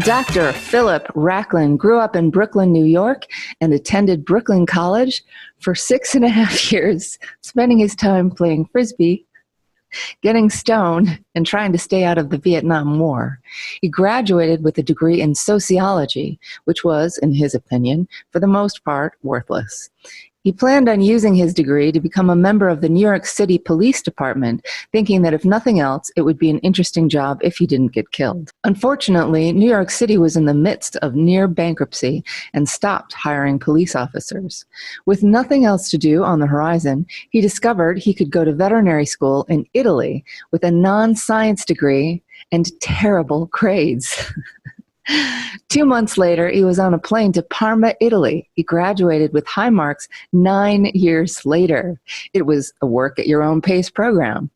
Dr. Phillip Raclyn grew up in Brooklyn, New York, and attended Brooklyn College for 6.5 years, spending his time playing Frisbee, getting stoned, and trying to stay out of the Vietnam War. He graduated with a degree in sociology, which was, in his opinion, for the most part, worthless. He planned on using his degree to become a member of the New York City Police Department, thinking that if nothing else, it would be an interesting job if he didn't get killed. Unfortunately, New York City was in the midst of near bankruptcy and stopped hiring police officers. With nothing else to do on the horizon, he discovered he could go to veterinary school in Italy with a non-science degree and terrible grades. 2 months later, he was on a plane to Parma, Italy. He graduated with high marks 9 years later. It was a work-at-your-own-pace program.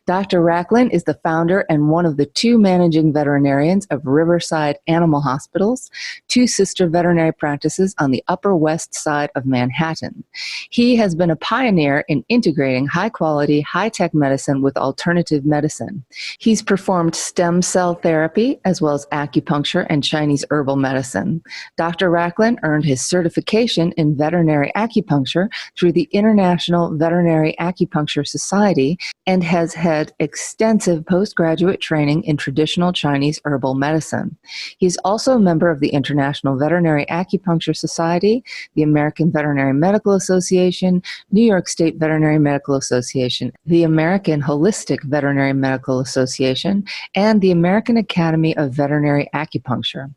Dr. Raclyn is the founder and one of the 2 managing veterinarians of Riverside Animal Hospitals, 2 sister veterinary practices on the Upper West Side of Manhattan. He has been a pioneer in integrating high-quality, high-tech medicine with alternative medicine. He's performed stem cell therapy as well as acupuncture and Chinese herbal medicine. Dr. Raclyn earned his certification in veterinary acupuncture through the International Veterinary Acupuncture Society and has had extensive postgraduate training in traditional Chinese herbal medicine. He's also a member of the International Veterinary Acupuncture Society, the American Veterinary Medical Association, New York State Veterinary Medical Association, the American Holistic Veterinary Medical Association, and the American Academy of Veterinary Acupuncture.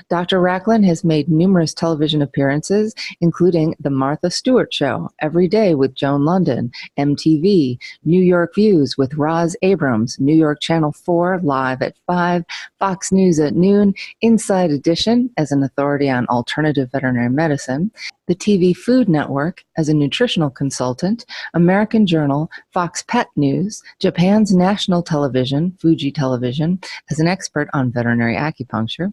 Dr. Raclyn has made numerous television appearances, including The Martha Stewart Show, Every Day with Joan London, MTV, New York Views with Roz Abrams, New York Channel 4 Live at 5, Fox News at noon, Inside Edition as an authority on alternative veterinary medicine, the TV Food Network as a nutritional consultant, American Journal, Fox Pet News, Japan's national television, Fuji Television, as an expert on veterinary acupuncture,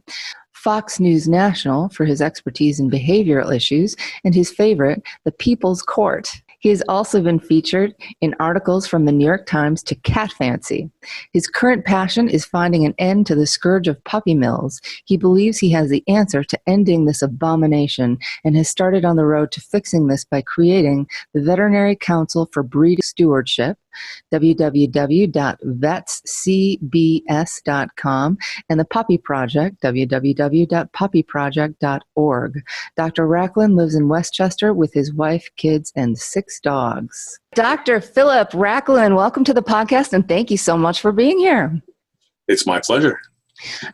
Fox News National for his expertise in behavioral issues, and his favorite, The People's Court. He has also been featured in articles from the New York Times to Cat Fancy. His current passion is finding an end to the scourge of puppy mills. He believes he has the answer to ending this abomination and has started on the road to fixing this by creating the Veterinary Council for Breed Stewardship, www.vetscbs.com, and the Puppy Project, www.puppyproject.org. Dr. Raclyn lives in Westchester with his wife, kids, and 6 dogs. Dr. Phillip Raclyn, welcome to the podcast, and thank you so much for being here. It's my pleasure.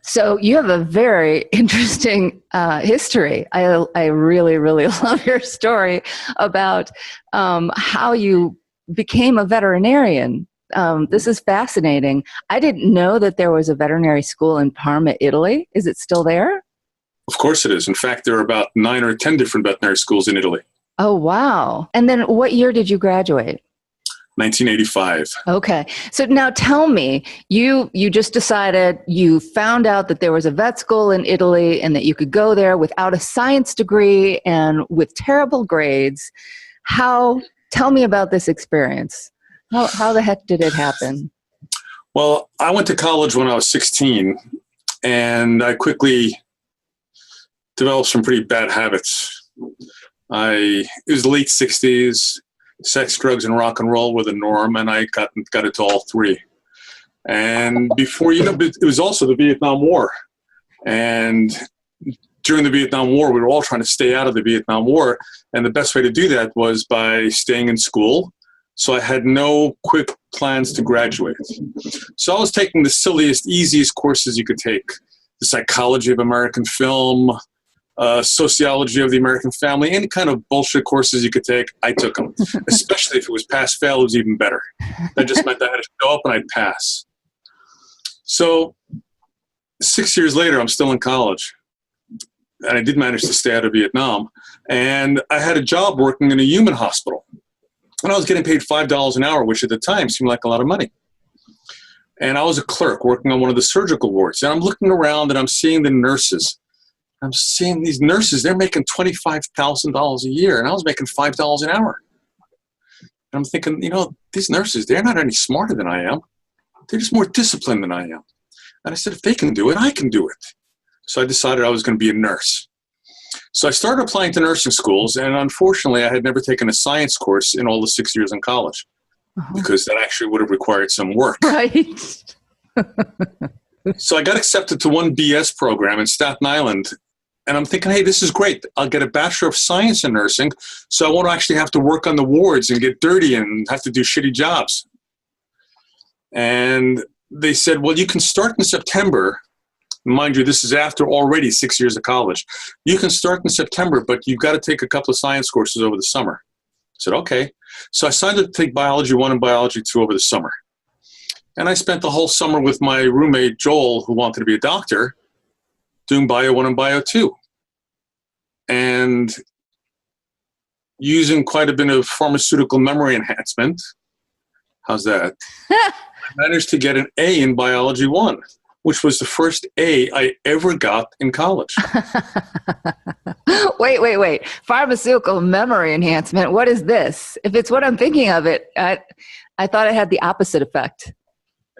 So you have a very interesting history. I really, really love your story about how you became a veterinarian. This is fascinating. I didn't know that there was a veterinary school in Parma, Italy. Is it still there? Of course it is. In fact, there are about 9 or 10 different veterinary schools in Italy. Oh, wow. And then what year did you graduate? 1985. Okay. So now tell me, you just decided, you found out that there was a vet school in Italy and that you could go there without a science degree and with terrible grades. Tell me about this experience. How the heck did it happen? Well, I went to college when I was 16, and I quickly developed some pretty bad habits. It was the late 60s. Sex, drugs, and rock and roll were the norm, and I got into all 3. And before you know, it was also the Vietnam War. And during the Vietnam War, we were all trying to stay out of the Vietnam War, and the best way to do that was by staying in school. So I had no quick plans to graduate. So I was taking the silliest, easiest courses you could take: the psychology of American film, sociology of the American family, any kind of bullshit courses you could take, I took them. Especially if it was pass-fail, it was even better. That just meant I had to show up and I'd pass. So 6 years later, I'm still in college. And I did manage to stay out of Vietnam. And I had a job working in a human hospital. And I was getting paid $5 an hour, which at the time seemed like a lot of money. And I was a clerk working on one of the surgical wards. And I'm looking around and I'm seeing the nurses. I'm seeing these nurses, they're making $25,000 a year, and I was making $5 an hour. And I'm thinking, these nurses, they're not any smarter than I am. They're just more disciplined than I am. And I said, if they can do it, I can do it. So I decided I was going to be a nurse. So I started applying to nursing schools, and unfortunately, I had never taken a science course in all the 6 years in college because that actually would have required some work. Right. So I got accepted to one BS program in Staten Island, and I'm thinking, hey, this is great. I'll get a Bachelor of Science in nursing, so I won't actually have to work on the wards and get dirty and have to do shitty jobs. And they said, well, you can start in September. Mind you, this is after already 6 years of college. You can start in September, but you've got to take a couple of science courses over the summer. I said, okay. So I signed up to take Biology 1 and Biology 2 over the summer. And I spent the whole summer with my roommate, Joel, who wanted to be a doctor, doing Bio 1 and Bio 2. And using quite a bit of pharmaceutical memory enhancement. How's that? I managed to get an A in Biology 1, which was the first A I ever got in college. Wait. Pharmaceutical memory enhancement. What is this? If it's what I'm thinking of it, I thought it had the opposite effect.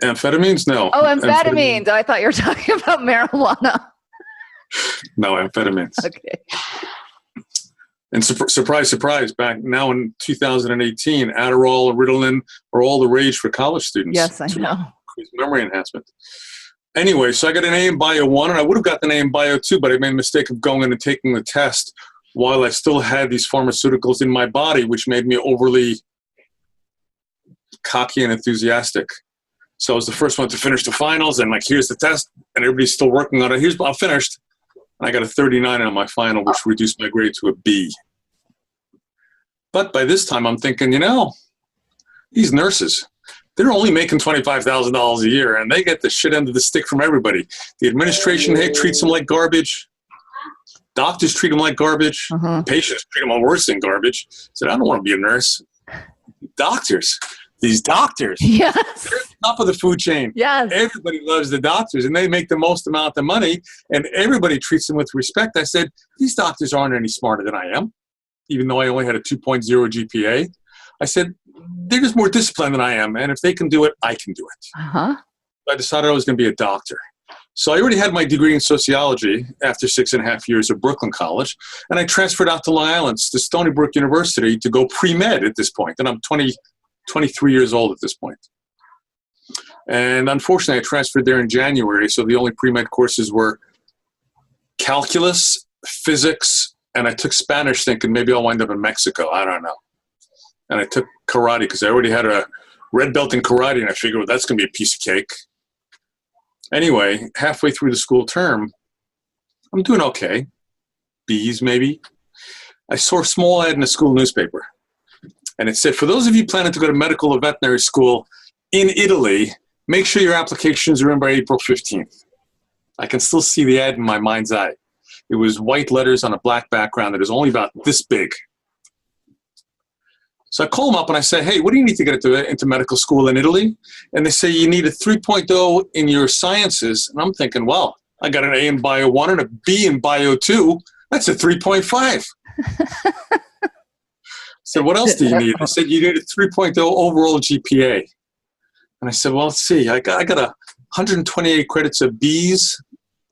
Amphetamines? No. Oh, amphetamines. I thought you were talking about marijuana. No, amphetamines. Okay. And surprise, back now in 2018, Adderall, Ritalin are all the rage for college students. Yes, I know. Memory enhancement. Anyway, so I got an A in Bio 1, and I would have gotten an A in Bio 2, but I made a mistake of going in and taking the test while I still had these pharmaceuticals in my body, which made me overly cocky and enthusiastic. So I was the first one to finish the finals, and like, here's the test, and everybody's still working on it. I'm finished. And I got a 39 on my final, which reduced my grade to a B. But by this time, I'm thinking, these nurses, they're only making $25,000 a year, and they get the shit end of the stick from everybody. The administration treats them like garbage. Doctors treat them like garbage. Patients treat them worse than garbage. I said, I don't want to be a nurse. These doctors. Yes. They're top of the food chain. Yes. Everybody loves the doctors, and they make the most amount of money, and everybody treats them with respect. I said, these doctors aren't any smarter than I am, even though I only had a 2.0 GPA. I said, they're just more disciplined than I am, and if they can do it, I can do it. I decided I was going to be a doctor. So I already had my degree in sociology after 6.5 years of Brooklyn College, and I transferred out to Long Island to Stony Brook University to go pre-med at this point, and I'm 23 years old at this point. And unfortunately, I transferred there in January, so the only pre-med courses were calculus, physics, and I took Spanish thinking maybe I'll wind up in Mexico. I don't know. And I took karate because I already had a red belt in karate, and I figured, well, that's going to be a piece of cake. Anyway, halfway through the school term, I'm doing okay. B's maybe. I saw a small ad in a school newspaper. And it said, for those of you planning to go to medical or veterinary school in Italy, make sure your applications are in by April 15th. I can still see the ad in my mind's eye. It was white letters on a black background that is only about this big. So I call them up and I say, hey, what do you need to get into medical school in Italy? And they say, you need a 3.0 in your sciences. And I'm thinking, well, I got an A in Bio 1 and a B in Bio 2. That's a 3.5. So what else do you need? They said, you need a 3.0 overall GPA. And I said, well, let's see. I got 128 credits of B's.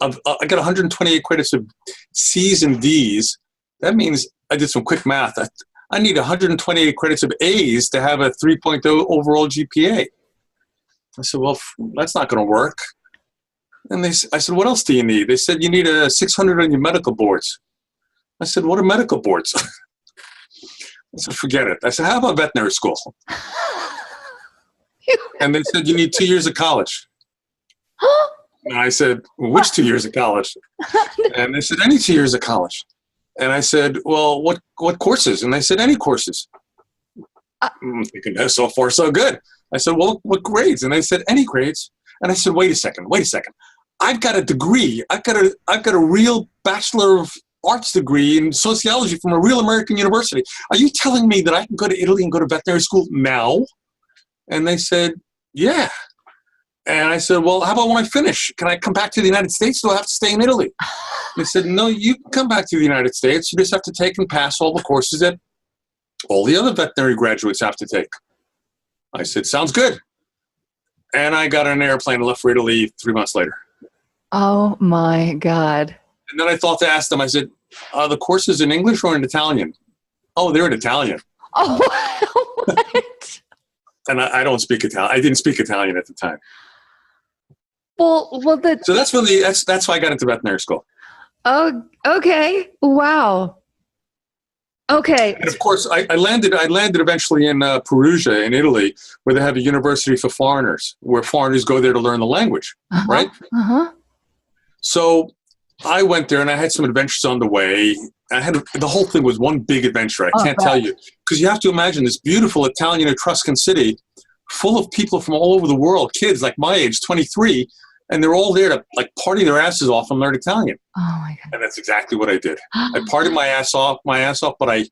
I got 128 credits of C's and D's. That means I did some quick math. I need 128 credits of A's to have a 3.0 overall GPA. I said, well, that's not going to work. And I said, what else do you need? They said, you need a 600 on your medical boards. I said, what are medical boards? I said, forget it. I said, how about veterinary school? And they said, you need 2 years of college. And I said, which 2 years of college? And they said, any 2 years of college. And I said, well, what courses? And they said, any courses. I'm thinking, so far, so good. I said, well, what grades? And they said, any grades. And I said, wait a second. I've got a degree. I've got a real Bachelor of Arts degree in sociology from a real American university. Are you telling me that I can go to Italy and go to veterinary school now? And they said, yeah. And I said, well, how about when I finish? Can I come back to the United States? Do I have to stay in Italy? They said, no, you can come back to the United States. You just have to take and pass all the courses that all the other veterinary graduates have to take. I said, sounds good. And I got on an airplane and left for Italy 3 months later. Oh my God. And then I thought to ask them, I said, are the courses in English or in Italian? Oh, they're in Italian. Oh, what? And I don't speak Italian. I didn't speak Italian at the time. Well, So that's why I got into veterinary school. oh, okay. Wow. Okay. And of course, I landed eventually in Perugia in Italy, where they have a university for foreigners, where foreigners go there to learn the language, right? Uh-huh. So I went there and I had some adventures on the way. The whole thing was one big adventure. I can't tell you, because you have to imagine this beautiful Italian Etruscan city full of people from all over the world, kids like my age, 23, and they're all there to like party their asses off and learn Italian. Oh my God. And that's exactly what I did. I partied my ass off, but I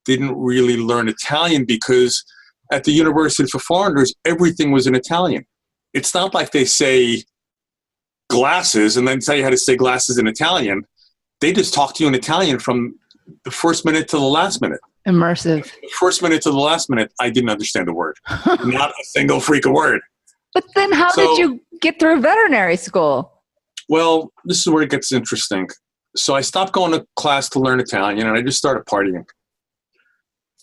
didn't really learn Italian because at the University for Foreigners, everything was in Italian. It's not like they say glasses and then tell you how to say glasses in Italian. They just talk to you in Italian from the first minute to the last minute. Immersive. The first minute to the last minute, I didn't understand a word. Not a single freaking word. But then how did you get through veterinary school? Well, this is where it gets interesting. So I stopped going to class to learn Italian and I just started partying.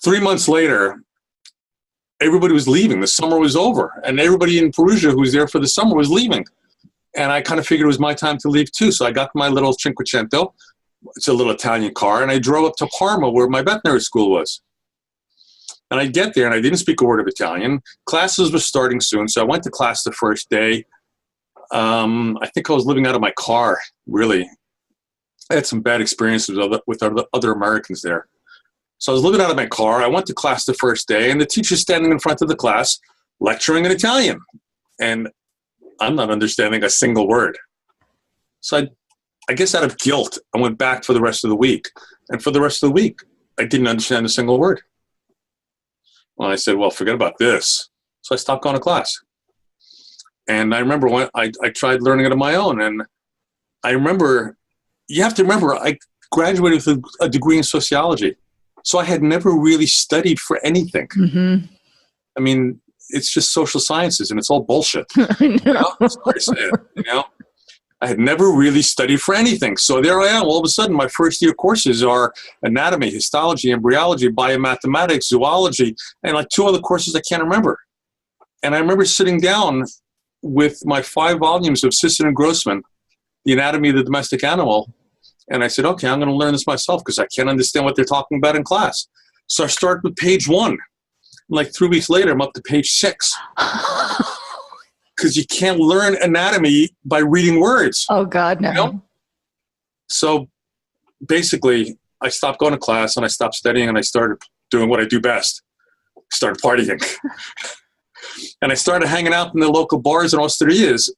3 months later, everybody was leaving. The summer was over and everybody in Perugia who was there for the summer was leaving. And I kind of figured it was my time to leave too. So I got my little Cinquecento. It's a little Italian car. And I drove up to Parma where my veterinary school was. And I get there and I didn't speak a word of Italian. Classes were starting soon. So I went to class the first day. I think I was living out of my car, really. I had some bad experiences with other Americans there. So I was living out of my car. I went to class the first day and the teacher's standing in front of the class lecturing in Italian. And I'm not understanding a single word. So I guess out of guilt, I went back for the rest of the week. And for the rest of the week, I didn't understand a single word. Well, I said, well, forget about this. So I stopped going to class. And I remember when I tried learning it on my own. And I remember, you have to remember, I graduated with a degree in sociology. So I had never really studied for anything. Mm-hmm. I mean, it's just social sciences and it's all bullshit. I know. Sorry to say it, I had never really studied for anything. So there I am. All of a sudden, my first year courses are anatomy, histology, embryology, biomathematics, zoology, and like 2 other courses I can't remember. And I remember sitting down with my 5 volumes of Sisson and Grossman, The Anatomy of the Domestic Animal, and I said, okay, I'm going to learn this myself because I can't understand what they're talking about in class. So I started with page 1. Like 3 weeks later, I'm up to page 6. Because you can't learn anatomy by reading words. Oh, God, no. So basically, I stopped going to class and I stopped studying and I started doing what I do best. Started partying. And I started hanging out in the local bars in Osterias.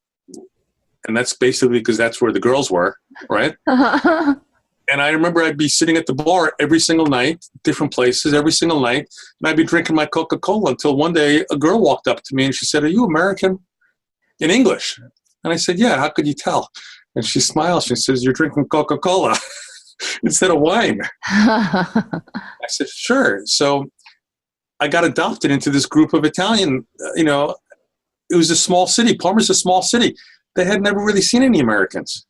And that's basically because that's where the girls were, right? Uh-huh. And I remember I'd be sitting at the bar every single night, different places, every single night. And I'd be drinking my Coca-Cola until one day a girl walked up to me and she said, are you American? In English. And I said, yeah, how could you tell? And she smiles. She says, you're drinking Coca-Cola instead of wine. I said, sure. So I got adopted into this group of Italian, it was a small city. Parma's a small city. They had never really seen any Americans.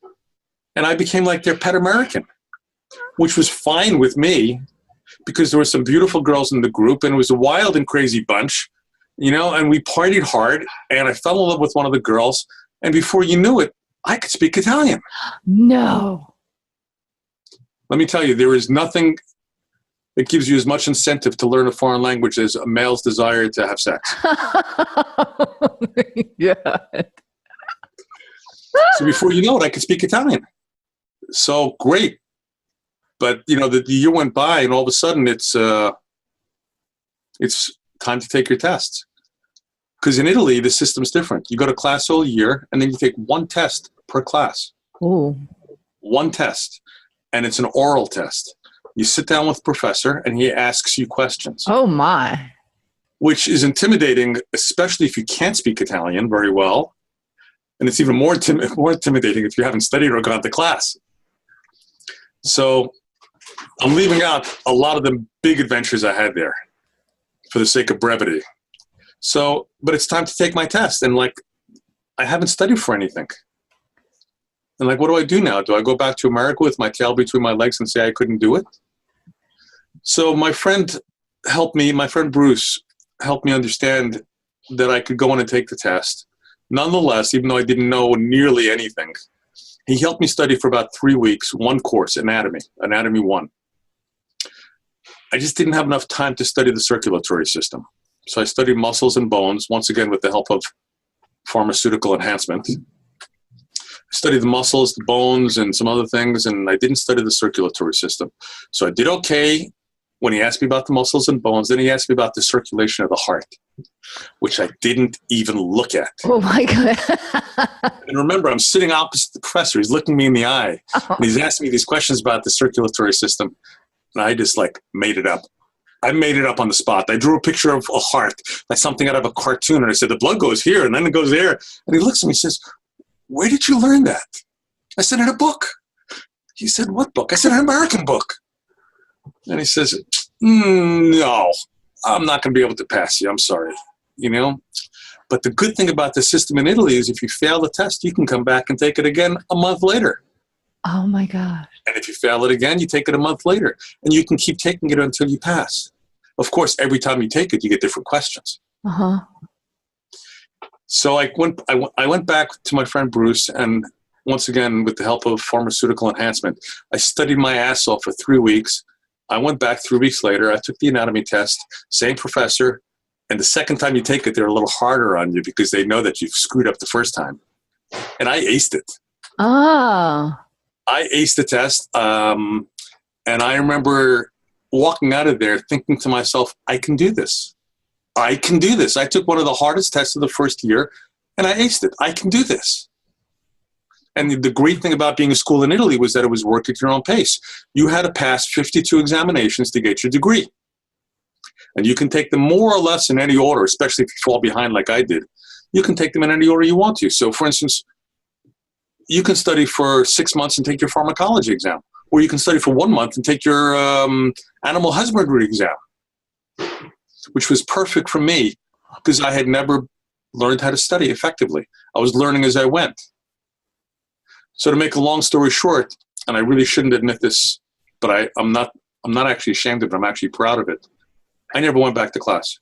And I became like their pet American, which was fine with me because there were some beautiful girls in the group and it was a wild and crazy bunch. And we partied hard, and I fell in love with one of the girls, and before you knew it, I could speak Italian. No. Let me tell you, there is nothing that gives you as much incentive to learn a foreign language as a male's desire to have sex. Oh, my God. So before you know it, I could speak Italian. So great. But, the year went by, and all of a sudden it's time to take your tests. Because in Italy, the system's different. You go to class all year, and then you take 1 test per class. Ooh. 1 test. And it's an oral test. You sit down with the professor, and he asks you questions. Oh, my. Which is intimidating, especially if you can't speak Italian very well. And it's even more intimidating if you haven't studied or gone to class. So I'm leaving out a lot of the big adventures I had there for the sake of brevity. So, but it's time to take my test. And I haven't studied for anything. And like, what do I do now? Do I go back to America with my tail between my legs and say I couldn't do it? So my friend Bruce helped me understand that I could go in and take the test. Nonetheless, even though I didn't know nearly anything, he helped me study for about 3 weeks, one course, Anatomy 1. I just didn't have enough time to study the circulatory system. So I studied muscles and bones, once again with the help of pharmaceutical enhancement. I studied the muscles, the bones, and some other things, and I didn't study the circulatory system. So I did okay when he asked me about the muscles and bones. Then he asked me about the circulation of the heart, which I didn't even look at. Oh, my God. And remember, I'm sitting opposite the professor. He's looking me in the eye, and he's asking me these questions about the circulatory system, and I just, like, made it up. I made it up on the spot. I drew a picture of a heart, like something out of a cartoon, and I said, the blood goes here, and then it goes there. And he looks at me and says, where did you learn that? I said, in a book. He said, what book? I said, an American book. And he says, no, I'm not going to be able to pass you. I'm sorry, you know. But the good thing about the system in Italy is if you fail the test, you can come back and take it again a month later. Oh, my gosh. And if you fail it again, you take it a month later. And you can keep taking it until you pass. Of course, every time you take it, you get different questions. Uh-huh. So I went back to my friend Bruce, and once again, with the help of pharmaceutical enhancement, I studied my ass off for 3 weeks. I went back 3 weeks later. I took the anatomy test, same professor, and the second time you take it, they're a little harder on you because they know that you've screwed up the first time. And I aced it. Oh. I aced the test, and I remember walking out of there thinking to myself, I can do this. I can do this. I took one of the hardest tests of the first year, and I aced it. I can do this. And the great thing about being a school in Italy was that it was work at your own pace. You had to pass 52 examinations to get your degree. And you can take them more or less in any order, especially if you fall behind like I did. You can take them in any order you want to. So, for instance, you can study for 6 months and take your pharmacology exam. Or you can study for 1 month and take your animal husbandry exam, which was perfect for me because I had never learned how to study effectively. I was learning as I went. So to make a long story short, and I really shouldn't admit this, but I'm not actually ashamed of it. I'm actually proud of it. I never went back to class.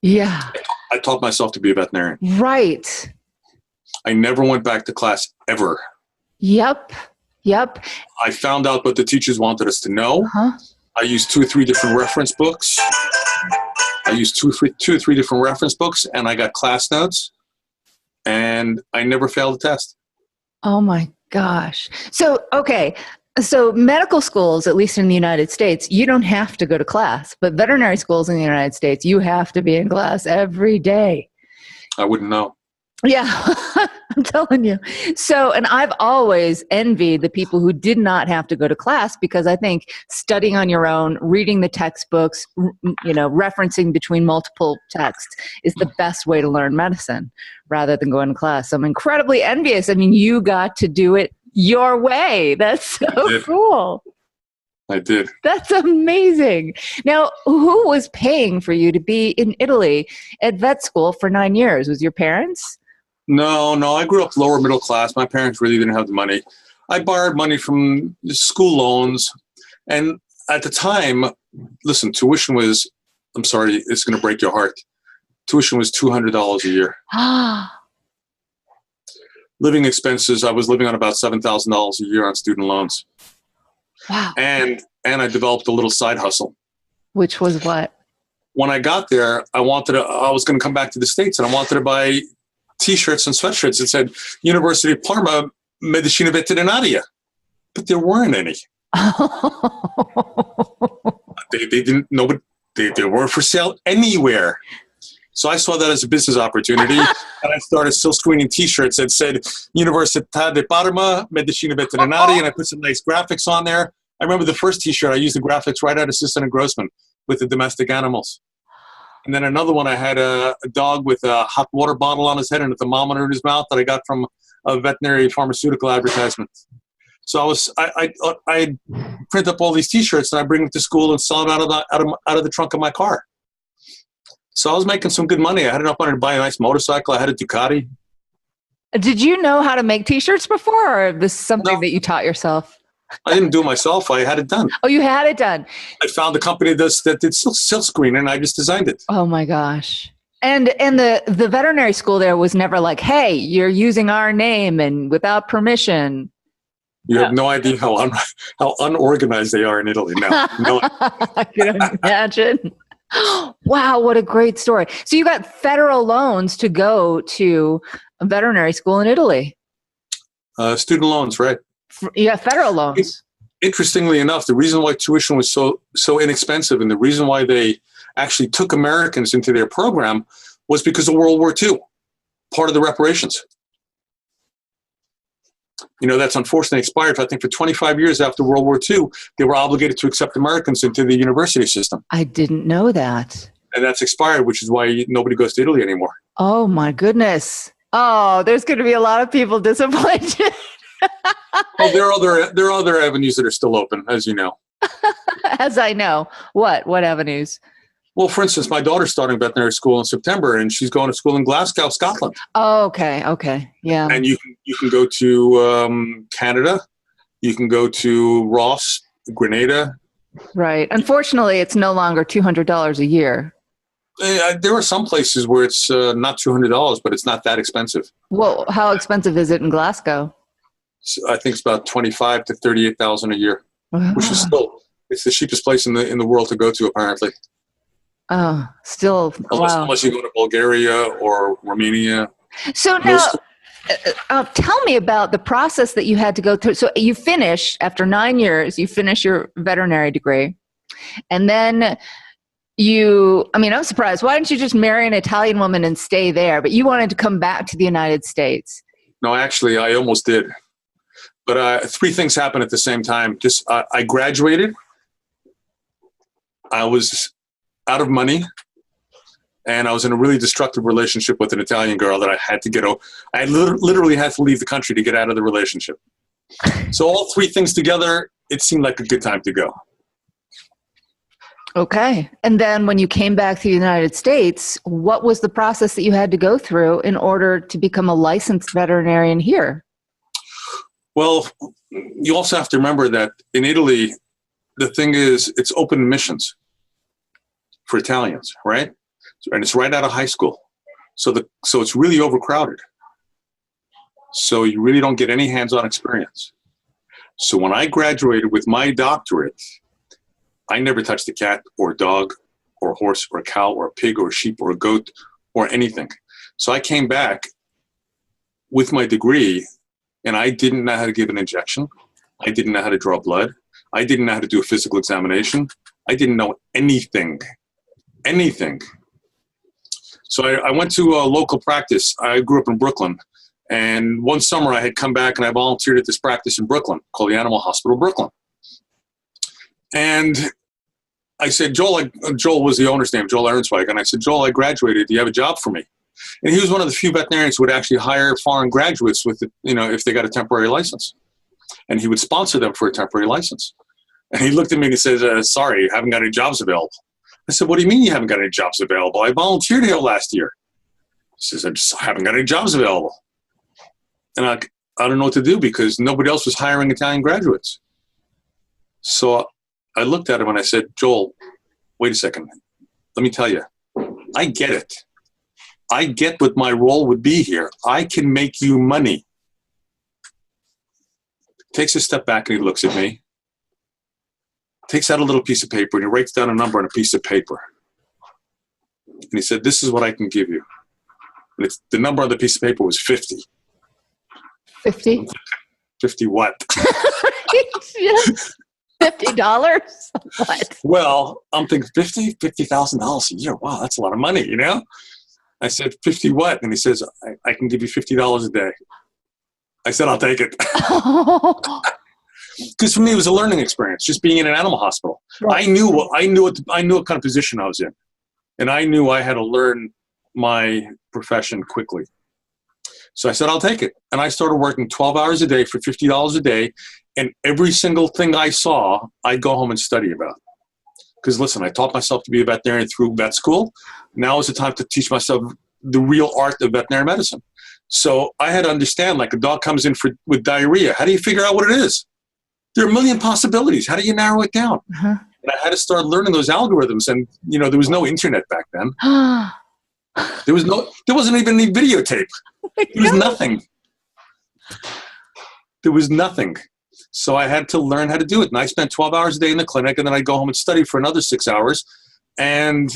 Yeah. I taught myself to be a veterinarian. Right. I never went back to class ever. Yep. I found out what the teachers wanted us to know. Uh-huh. I used 2 or 3 different reference books. And I got class notes, and I never failed the test. Oh my gosh. So, okay. So medical schools, at least in the United States, you don't have to go to class, but veterinary schools in the United States, you have to be in class every day. I wouldn't know. Yeah, I'm telling you. So, and I've always envied the people who did not have to go to class because I think studying on your own, reading the textbooks, referencing between multiple texts is the best way to learn medicine rather than going to class. I'm incredibly envious. I mean, you got to do it your way. That's so cool. I did. That's amazing. Now, who was paying for you to be in Italy at vet school for 9 years? Was your parents? No. I grew up lower middle class. My parents really didn't have the money. I borrowed money from school loans. And at the time, listen, tuition was, I'm sorry, it's going to break your heart. Tuition was $200 a year. Living expenses, I was living on about $7,000 a year on student loans. Wow. And I developed a little side hustle. Which was what? When I got there, I was going to come back to the States, and I wanted to buy T-shirts and sweatshirts that said University of Parma Medicina Veterinaria, but there weren't any. They didn't know, but they weren't for sale anywhere. So I saw that as a business opportunity, and I started still screening T-shirts that said Università di Parma Medicina Veterinaria, and I put some nice graphics on there. I remember the first T-shirt, I used the graphics right out of Assistant Grossman with the domestic animals. And then another one, I had a dog with a hot water bottle on his head and a thermometer in his mouth that I got from a veterinary pharmaceutical advertisement. So I print up all these T-shirts, and I bring them to school and sell them out of the trunk of my car. So I was making some good money. I had enough money to buy a nice motorcycle. I had a Ducati. Did you know how to make T-shirts before, or this is something No. that you taught yourself? I didn't do it myself. I had it done. Oh, you had it done. I found a company that did silk screen, and I just designed it. Oh my gosh. And the veterinary school there was never like, hey, you're using our name and without permission. You have no idea how unorganized they are in Italy now. No. I can imagine. Wow, what a great story. So you got federal loans to go to a veterinary school in Italy. Student loans, right? You got federal loans. Interestingly enough, the reason why tuition was so inexpensive and the reason why they actually took Americans into their program was because of World War II, part of the reparations. That's unfortunately expired. I think for 25 years after World War II, they were obligated to accept Americans into the university system. I didn't know that. And that's expired, which is why nobody goes to Italy anymore. Oh my goodness. Oh, there's going to be a lot of people disappointed. Well, there are other avenues that are still open, as you know. As I know. What avenues? Well, for instance, my daughter's starting veterinary school in September, and she's going to school in Glasgow, Scotland. Oh, okay. Yeah. And you can go to Canada. You can go to Ross, Grenada. Right. Unfortunately, it's no longer $200 a year. There are some places where it's not $200, but it's not that expensive. Well, how expensive is it in Glasgow? I think it's about $25,000 to $38,000 a year, which is it's the cheapest place in the world to go to, apparently. Oh, still, unless you go to Bulgaria or Romania. So now, tell me about the process that you had to go through. So you finish, after 9 years, you finish your veterinary degree. And then I'm surprised. Why didn't you just marry an Italian woman and stay there? But you wanted to come back to the United States. No, actually, I almost did. But three things happened at the same time. I graduated. I was out of money, and I was in a really destructive relationship with an Italian girl that I had to get over. I literally had to leave the country to get out of the relationship. So all three things together, it seemed like a good time to go. Okay. And then when you came back to the United States, what was the process that you had to go through in order to become a licensed veterinarian here? Well, you also have to remember that in Italy, the thing is, it's open admissions for Italians, right? And it's right out of high school. So it's really overcrowded. So you really don't get any hands-on experience. So when I graduated with my doctorate, I never touched a cat or a dog or a horse or a cow or a pig or a sheep or a goat or anything. So I came back with my degree, and I didn't know how to give an injection. I didn't know how to draw blood. I didn't know how to do a physical examination. I didn't know anything. So I went to a local practice. I grew up in Brooklyn. And one summer I had come back and I volunteered at this practice in Brooklyn called the Animal Hospital Brooklyn. And I said, Joel was the owner's name, Joel Ehrenzweig. And I said, Joel, I graduated. Do you have a job for me? And he was one of the few veterinarians who would actually hire foreign graduates if they got a temporary license. And he would sponsor them for a temporary license. And he looked at me and he says, sorry, you haven't got any jobs available. I said, what do you mean you haven't got any jobs available? I volunteered here last year. He says, I just haven't got any jobs available. And I don't know what to do because nobody else was hiring Italian graduates. So I looked at him and I said, Joel, wait a second. Let me tell you, I get it. I get what my role would be here. I can make you money. Takes a step back and he looks at me. Takes out a little piece of paper and he writes down a number on a piece of paper. And he said, this is what I can give you. And the number on the piece of paper was 50. 50? 50 what? $50? What? Well, I'm thinking $50,000 a year. Wow, that's a lot of money, you know? I said, 50 what? And he says, I can give you $50 a day. I said, I'll take it. Because for me, it was a learning experience, just being in an animal hospital. Right. I knew what kind of position I was in. And I knew I had to learn my profession quickly. So I said, I'll take it. And I started working 12 hours a day for $50 a day. And every single thing I saw, I'd go home and study about. Because listen, I taught myself to be a veterinarian through vet school. Now is the time to teach myself the real art of veterinary medicine. So I had to understand, like a dog comes in with diarrhea. How do you figure out what it is? There are a million possibilities. How do you narrow it down? Uh-huh. And I had to start learning those algorithms. And, there was no internet back then. There wasn't even any videotape. There was nothing. There was nothing. So I had to learn how to do it. And I spent 12 hours a day in the clinic, and then I'd go home and study for another 6 hours. And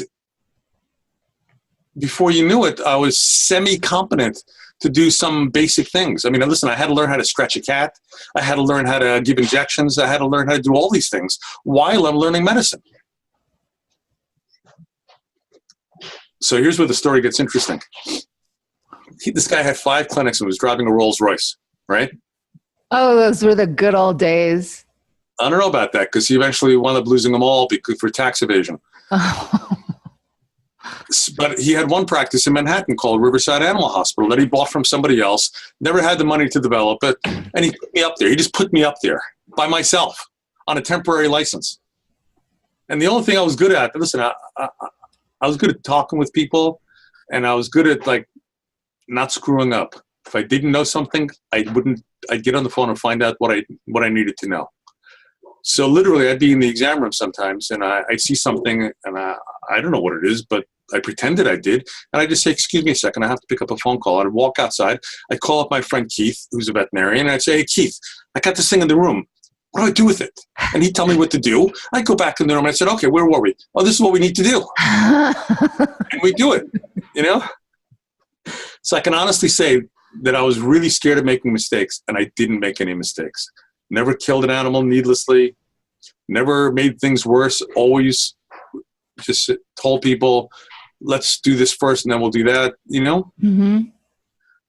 before you knew it, I was semi-competent to do some basic things. I mean, listen, I had to learn how to scratch a cat. I had to learn how to give injections. I had to learn how to do all these things while I'm learning medicine. So here's where the story gets interesting. This guy had 5 clinics and was driving a Rolls Royce, right? Oh, those were the good old days. I don't know about that because he eventually wound up losing them all for tax evasion. Oh. But he had one practice in Manhattan called Riverside Animal Hospital that he bought from somebody else, never had the money to develop it, and he put me up there. He just put me up there by myself on a temporary license. And the only thing I was good at, listen, I was good at talking with people, and I was good at, like, not screwing up. If I didn't know something, I'd get on the phone and find out what I needed to know. So literally, I'd be in the exam room sometimes, and I'd see something, and I don't know what it is, but I pretended I did, and I'd just say, excuse me a second, I have to pick up a phone call. I'd walk outside. I'd call up my friend Keith, who's a veterinarian, and I'd say, hey, Keith, I got this thing in the room. What do I do with it? And he'd tell me what to do. I'd go back in the room, and I said, okay, where were we? Oh, this is what we need to do. And we do it, So I can honestly say that I was really scared of making mistakes, and I didn't make any mistakes. Never killed an animal needlessly, never made things worse, always just told people, let's do this first and then we'll do that, Mm-hmm.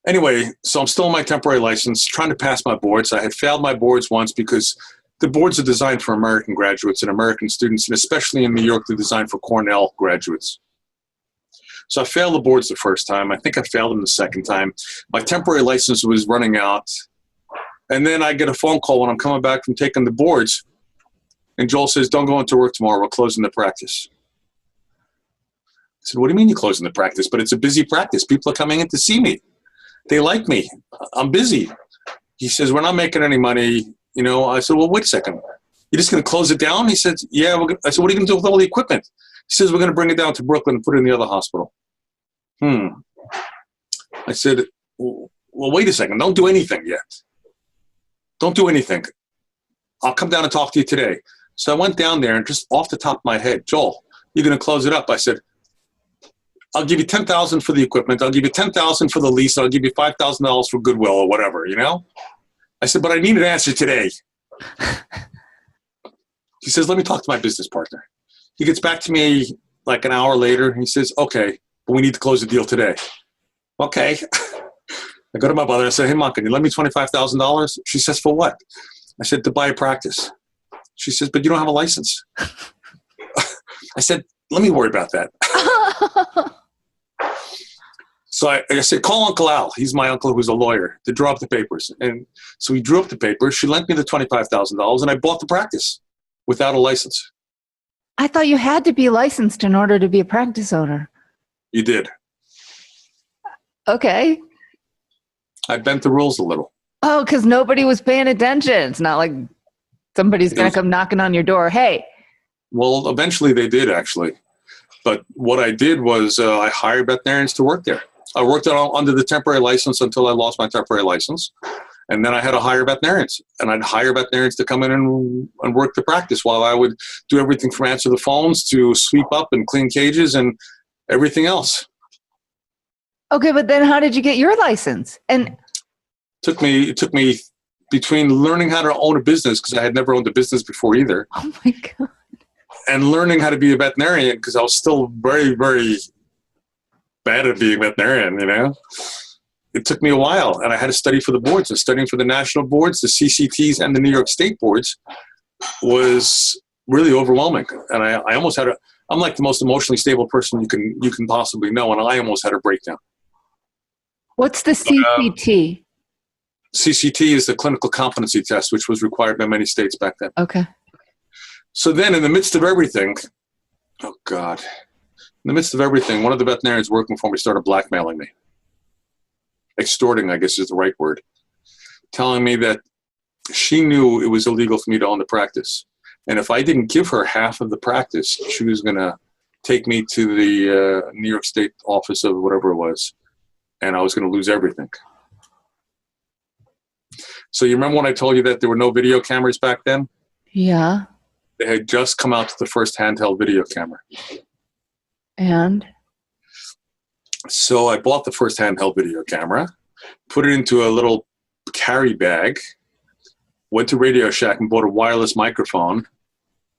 Anyway, so I'm still on my temporary license, trying to pass my boards. I had failed my boards once because the boards are designed for American graduates and American students, and especially in New York, they're designed for Cornell graduates. So I failed the boards the first time. I think I failed them the second time. My temporary license was running out. And then I get a phone call when I'm coming back from taking the boards. And Joel says, don't go into work tomorrow. We're closing the practice. I said, what do you mean you're closing the practice? But it's a busy practice. People are coming in to see me. They like me. I'm busy. He says, we're not making any money. I said, well, wait a second. You're just going to close it down? He said, yeah. I said, what are you going to do with all the equipment? He says, we're going to bring it down to Brooklyn and put it in the other hospital. I said, well, wait a second. Don't do anything yet. Don't do anything. I'll come down and talk to you today. So I went down there and just off the top of my head, Joel, you're going to close it up. I said, I'll give you $10,000 for the equipment. I'll give you $10,000 for the lease. I'll give you $5,000 for goodwill or whatever, I said, but I need an answer today. He says, let me talk to my business partner. He gets back to me like an hour later. He says, okay, but we need to close the deal today. Okay. I go to my mother and I say, hey, Mom, can you lend me $25,000? She says, for what? I said, to buy a practice. She says, but you don't have a license. I said, let me worry about that. So I said, call Uncle Al. He's my uncle who's a lawyer, to draw up the papers. And so he drew up the papers. She lent me the $25,000, and I bought the practice without a license. I thought you had to be licensed in order to be a practice owner. You did. Okay. I bent the rules a little. Oh, because nobody was paying attention. It's not like somebody's going to come knocking on your door. Hey. Well, eventually they did, actually. But what I did was I hired veterinarians to work there. I worked under the temporary license until I lost my temporary license. And then I had to hire veterinarians. And I'd hire veterinarians to come in and work the practice while I would do everything from answer the phones to sweep up and clean cages and everything else. Okay, but then how did you get your license? And it took me between learning how to own a business, because I had never owned a business before either. Oh my God. And learning how to be a veterinarian, because I was still very, very bad at being a veterinarian, It took me a while, and I had to study for the boards. And studying for the national boards, the CCTs, and the New York State boards was really overwhelming. And I almost had I'm like the most emotionally stable person you can possibly know, and I almost had a breakdown. What's the CCT? CCT is the clinical competency test, which was required by many states back then. Okay. So then in the midst of everything, oh God, in the midst of everything, one of the veterinarians working for me started blackmailing me. extorting, I guess is the right word, telling me that she knew it was illegal for me to own the practice. And if I didn't give her half of the practice, she was going to take me to the New York State office of whatever it was, and I was going to lose everything. So you remember when I told you that there were no video cameras back then? Yeah. They had just come out with the first handheld video camera. And? So I bought the first handheld video camera, put it into a little carry bag, went to Radio Shack and bought a wireless microphone,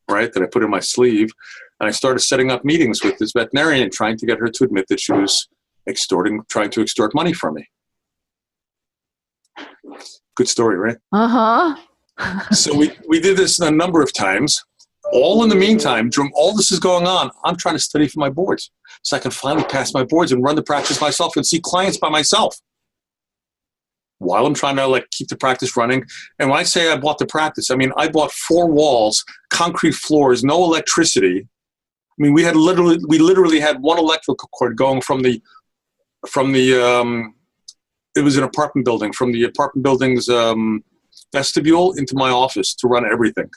right, that I put in my sleeve, and I started setting up meetings with this veterinarian, trying to get her to admit that she was trying to extort money from me. Good story, right? Uh-huh. So we did this a number of times. All in the meantime, during all this is going on, I'm trying to study for my boards so I can finally pass my boards and run the practice myself and see clients by myself while I'm trying to keep the practice running. And when I say I bought the practice, I mean I bought 4 walls, concrete floors, no electricity. I mean we literally had one electrical cord going from the it was an apartment building, from the apartment building's vestibule into my office to run everything.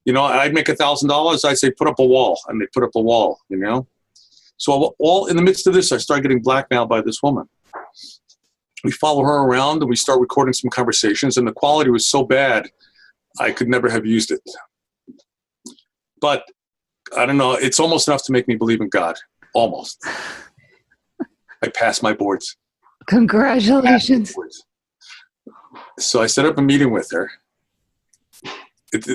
You know, I'd make $1,000. I'd say, put up a wall. And they put up a wall, you know. So all in the midst of this, I started getting blackmailed by this woman. We follow her around and we start recording some conversations, and the quality was so bad, I could never have used it. But I don't know, it's almost enough to make me believe in God. Almost. I passed my boards. Congratulations. So I set up a meeting with her.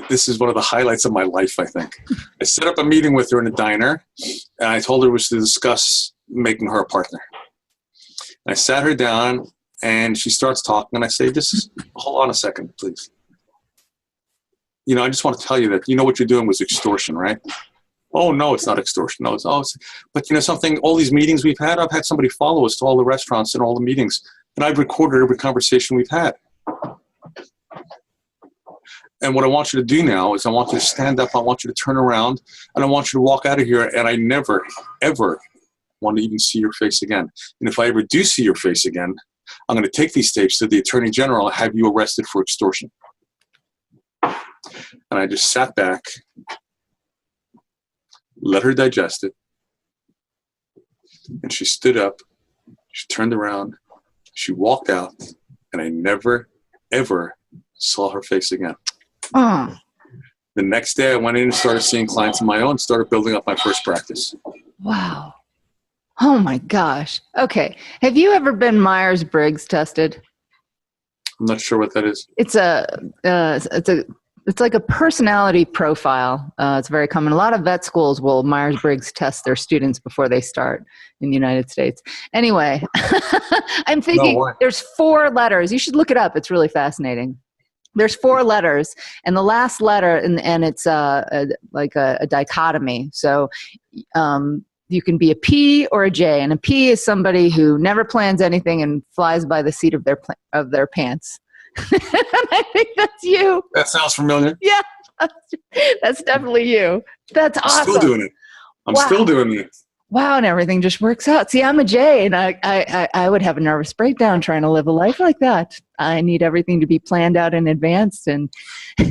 This is one of the highlights of my life, I think. I set up a meeting with her in a diner, and I told her it was to discuss making her a partner. And I sat her down, and she starts talking, and I say, hold on a second, please. You know, I just want to tell you that, you know, what you're doing was extortion, right? Oh, no, it's not extortion. No, but you know something, all these meetings we've had, I've had somebody follow us to all the restaurants and all the meetings, and I've recorded every conversation we've had. And what I want you to do now is I want you to stand up, I want you to turn around, and I want you to walk out of here, and I never, ever want to even see your face again. And if I ever do see your face again, I'm going to take these tapes to the Attorney General and have you arrested for extortion. And I just sat back, let her digest it, and she stood up, she turned around, she walked out, and I never, ever saw her face again. Oh. The next day I went in and started seeing clients of my own, started building up my first practice. Wow. Oh my gosh. Okay. Have you ever been Myers-Briggs tested? I'm not sure what that is. It's like a personality profile. It's very common. A lot of vet schools will Myers-Briggs test their students before they start in the United States. Anyway, I'm thinking there's 4 letters. You should look it up. It's really fascinating. There's 4 letters, and the last letter, and it's like a dichotomy. So you can be a P or a J, and a P is somebody who never plans anything and flies by the seat of their pants. And I think that's you. That sounds familiar. Yeah, that's definitely you. That's awesome. I'm still doing it. I'm still doing it. Wow, and everything just works out. See, I'm a J, and I would have a nervous breakdown trying to live a life like that. I need everything to be planned out in advance. And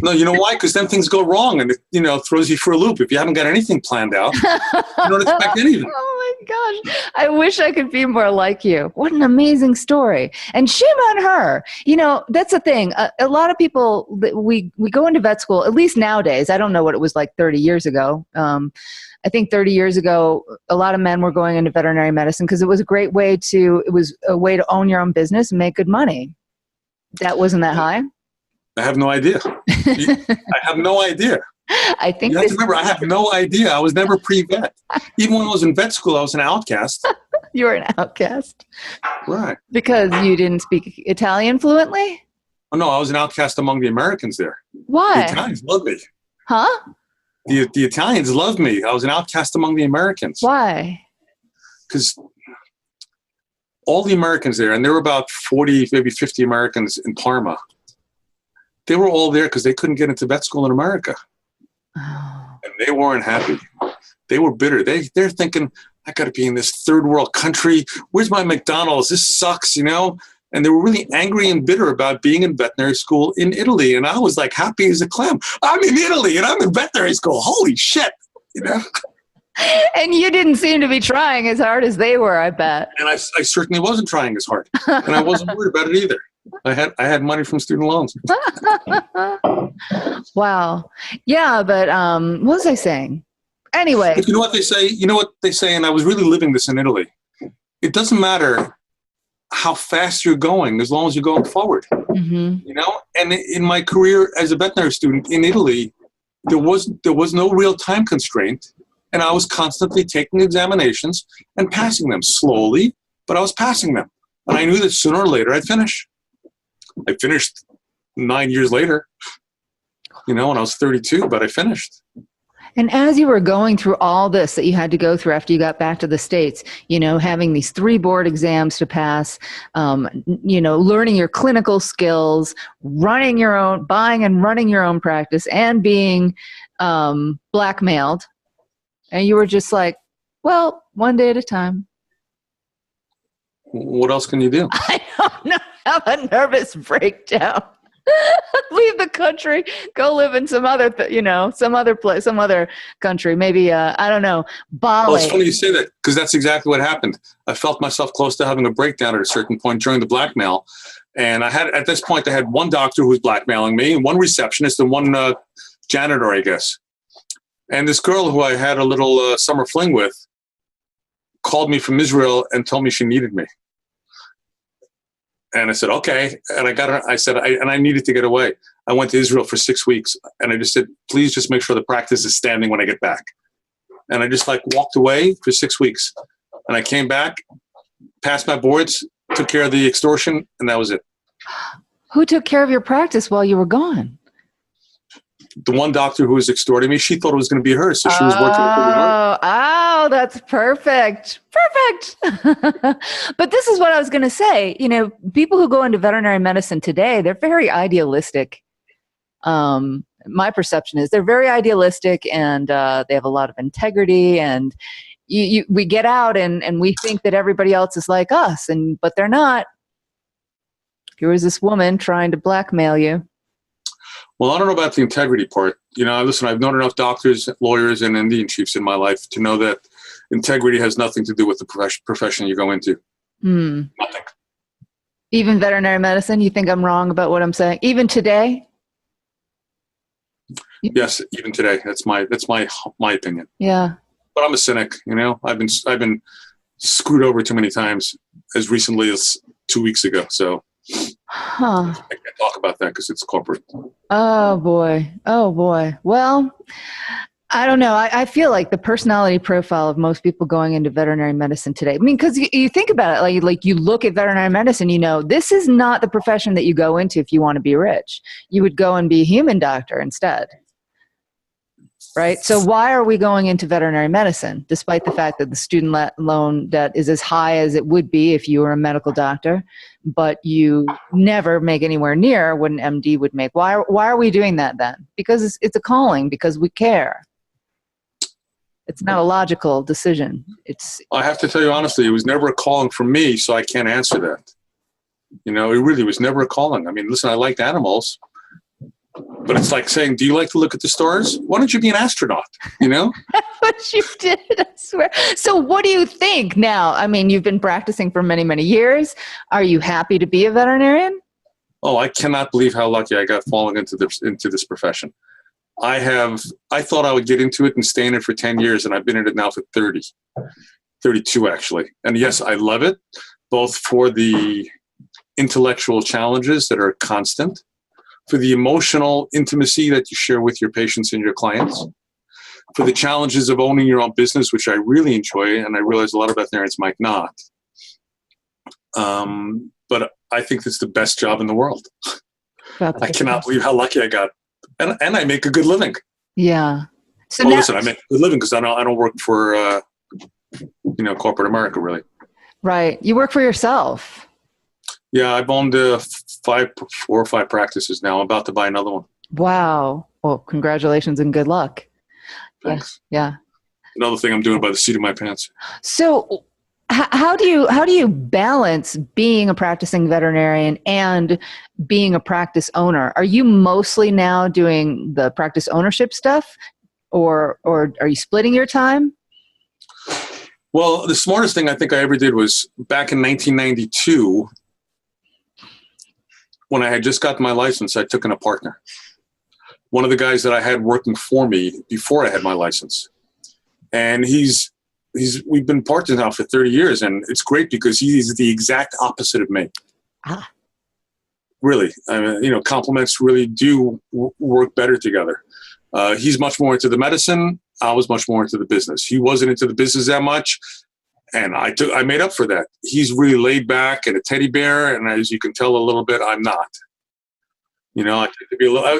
no, you know why? Because then things go wrong, and it, you know, throws you for a loop. If you haven't got anything planned out, you don't expect anything. Oh my gosh, I wish I could be more like you. What an amazing story. And shame on her. You know, that's the thing. A lot of people, we go into vet school, at least nowadays. I don't know what it was like 30 years ago. I think 30 years ago, a lot of men were going into veterinary medicine because it was a way to own your own business and make good money. That wasn't that high? I have no idea. I have no idea. I think you have to remember, I have no idea. I was never pre-vet. Even when I was in vet school, I was an outcast. You were an outcast? Right. Because you didn't speak Italian fluently? Oh, no, I was an outcast among the Americans there. Why? The Italians loved me. Huh? The Italians loved me. I was an outcast among the Americans. Why? Because all the Americans there, and there were about 40, maybe 50 Americans in Parma, they were all there because they couldn't get into vet school in America. Oh. And they weren't happy. They were bitter. They're thinking, I got to be in this third world country. Where's my McDonald's? This sucks, you know? And they were really angry and bitter about being in veterinary school in Italy. And I was like happy as a clam. I'm in Italy and I'm in veterinary school. Holy shit, you know? And you didn't seem to be trying as hard as they were, I bet. And I certainly wasn't trying as hard. And I wasn't worried about it either. I had money from student loans. Wow. Yeah, but what was I saying? Anyway. But you know what they say? You know what they say? And I was really living this in Italy. It doesn't matter how fast you're going as long as you're going forward. Mm-hmm. You know? And in my career as a veterinary student in Italy, there was no real time constraint. And I was constantly taking examinations and passing them slowly, but I was passing them. And I knew that sooner or later I'd finish. I finished 9 years later, you know, when I was 32, but I finished. And as you were going through all this that you had to go through after you got back to the States, you know, having these 3 board exams to pass, you know, learning your clinical skills, running your own, buying and running your own practice, and being blackmailed. And you were just like, well, one day at a time. What else can you do? I don't know. Have a nervous breakdown. Leave the country, go live in some other, some other place, some other country. Maybe, I don't know, Bali. Well, it's funny you say that because that's exactly what happened. I felt myself close to having a breakdown at a certain point during the blackmail. And at this point, I had one doctor who was blackmailing me, and one receptionist, and one janitor, I guess. And this girl who I had a little summer fling with called me from Israel and told me she needed me. And I said, okay. And I got her, I needed to get away. I went to Israel for 6 weeks. And I just said, please just make sure the practice is standing when I get back. And I just walked away for 6 weeks. And I came back, passed my boards, took care of the extortion, and that was it. Who took care of your practice while you were gone? The one doctor who was extorting me, she thought it was going to be her. So she was working really hard. Oh, that's perfect. Perfect. But this is what I was going to say. You know, people who go into veterinary medicine today, they're very idealistic. My perception is they're very idealistic, and they have a lot of integrity, and we get out and we think that everybody else is like us, but they're not. Here was this woman trying to blackmail you. Well, I don't know about the integrity part. You know, listen, I've known enough doctors, lawyers, and Indian chiefs in my life to know that integrity has nothing to do with the profession you go into. Nothing. Even veterinary medicine, you think I'm wrong about what I'm saying? Even today? Yes, even today. That's my opinion. Yeah. But I'm a cynic, you know. I've been screwed over too many times as recently as 2 weeks ago. So I can't talk about that because it's corporate. Oh boy. Well, I don't know. I feel like the personality profile of most people going into veterinary medicine today, I mean, because you think about it, like you look at veterinary medicine, you know, this is not the profession that you go into if you want to be rich. You would go and be a human doctor instead. Right? So why are we going into veterinary medicine, despite the fact that the student loan debt is as high as it would be if you were a medical doctor, but you never make anywhere near what an MD would make? Why are we doing that then? Because it's a calling, because we care. It's not a logical decision. I have to tell you honestly, it was never a calling for me, so I can't answer that. You know, it really was never a calling. I mean, listen, I liked animals. But it's like saying, do you like to look at the stars? Why don't you be an astronaut? You know? That's what you did, I swear. So what do you think now? I mean, you've been practicing for many, many years. Are you happy to be a veterinarian? Oh, I cannot believe how lucky I got falling into this profession. I thought I would get into it and stay in it for 10 years, and I've been in it now for 32 actually. And yes, I love it, both for the intellectual challenges that are constant, for the emotional intimacy that you share with your patients and your clients, for the challenges of owning your own business, which I really enjoy, and I realize a lot of veterinarians might not. But I think it's the best job in the world. I cannot believe how lucky I got. And I make a good living. Yeah. So listen, I make a good living because I don't work for, corporate America, really. Right. You work for yourself. Yeah, I've owned 4 or 5 practices now. I'm about to buy another one. Wow. Well, congratulations and good luck. Thanks. Yeah. Another thing I'm doing by the seat of my pants. So how do you balance being a practicing veterinarian and being a practice owner? Are you mostly now doing the practice ownership stuff, or are you splitting your time? Well, the smartest thing I think I ever did was back in 1992, when I had just gotten my license, I took in a partner. One of the guys that I had working for me before I had my license. And we've been partners now for 30 years, and it's great because he's the exact opposite of me. Really. I mean, complements really do work better together. He's much more into the medicine. I was much more into the business. He wasn't into the business that much, and I made up for that. He's really laid back and a teddy bear, and as you can tell a little bit, I'm not. I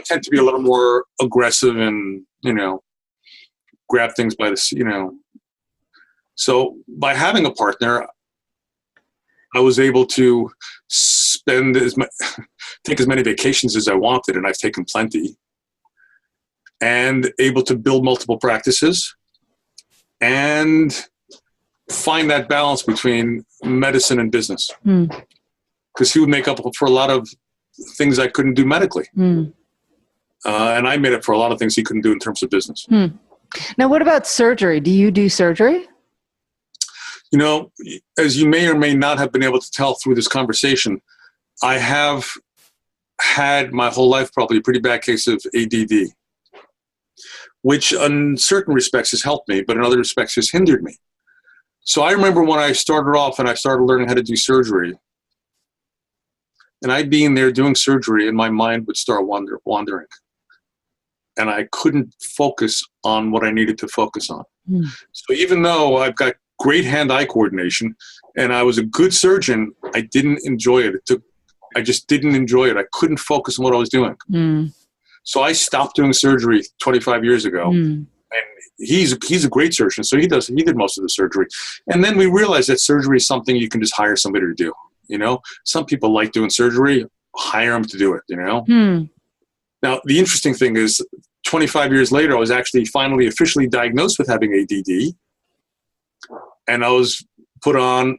tend to be a little more aggressive and, grab things by the. So by having a partner, I was able to take as many vacations as I wanted, and I've taken plenty, and able to build multiple practices and find that balance between medicine and business. Because he would make up for a lot of things I couldn't do medically. And I made up for a lot of things he couldn't do in terms of business. Now, what about surgery? Do you do surgery? As you may or may not have been able to tell through this conversation, I have had my whole life probably a pretty bad case of ADD, which in certain respects has helped me, but in other respects has hindered me. So I remember when I started off and I started learning how to do surgery, and I'd be in there doing surgery and my mind would start wandering. And I couldn't focus on what I needed to focus on. So even though I've got great hand-eye coordination and I was a good surgeon, I didn't enjoy it. I just didn't enjoy it. I couldn't focus on what I was doing. So I stopped doing surgery 25 years ago. And he's a great surgeon, so he did most of the surgery. And then we realized that surgery is something you can just hire somebody to do. Some people like doing surgery, hire them to do it, Now, the interesting thing is 25 years later, I was actually finally officially diagnosed with having ADD, and I was put on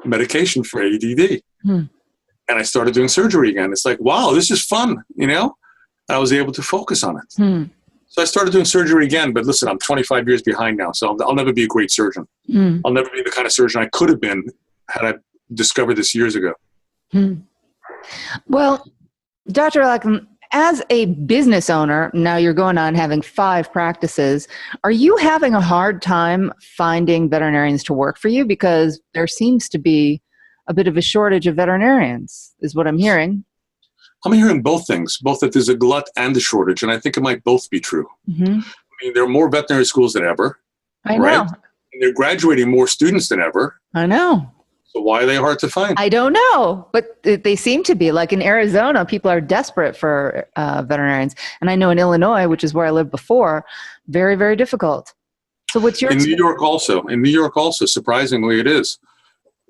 medication for ADD. And I started doing surgery again. It's like, wow, this is fun, I was able to focus on it. So I started doing surgery again, but listen, I'm 25 years behind now, so I'll never be a great surgeon. I'll never be the kind of surgeon I could have been had I discovered this years ago. Well, Dr. Raclyn, as a business owner, now you're going on having 5 practices, are you having a hard time finding veterinarians to work for you? Because there seems to be a bit of a shortage of veterinarians, is what I'm hearing. I'm hearing both things, both that there's a glut and a shortage, and I think it might both be true. There are more veterinary schools than ever. I know. And they're graduating more students than ever. I know. So why are they hard to find? I don't know, but they seem to be. Like in Arizona, people are desperate for veterinarians. And I know in Illinois, which is where I lived before, very, very difficult. So what's your experience? In New York also, surprisingly it is.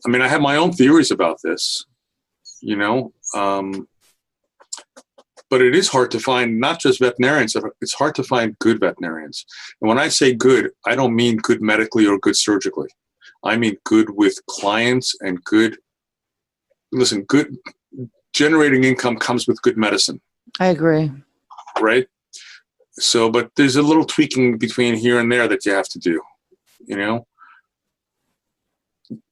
I have my own theories about this, but it is hard to find not just veterinarians, it's hard to find good veterinarians. And when I say good, I don't mean good medically or good surgically. I mean good with clients and good generating income comes with good medicine. I agree. Right? So, but there's a little tweaking between here and there that you have to do,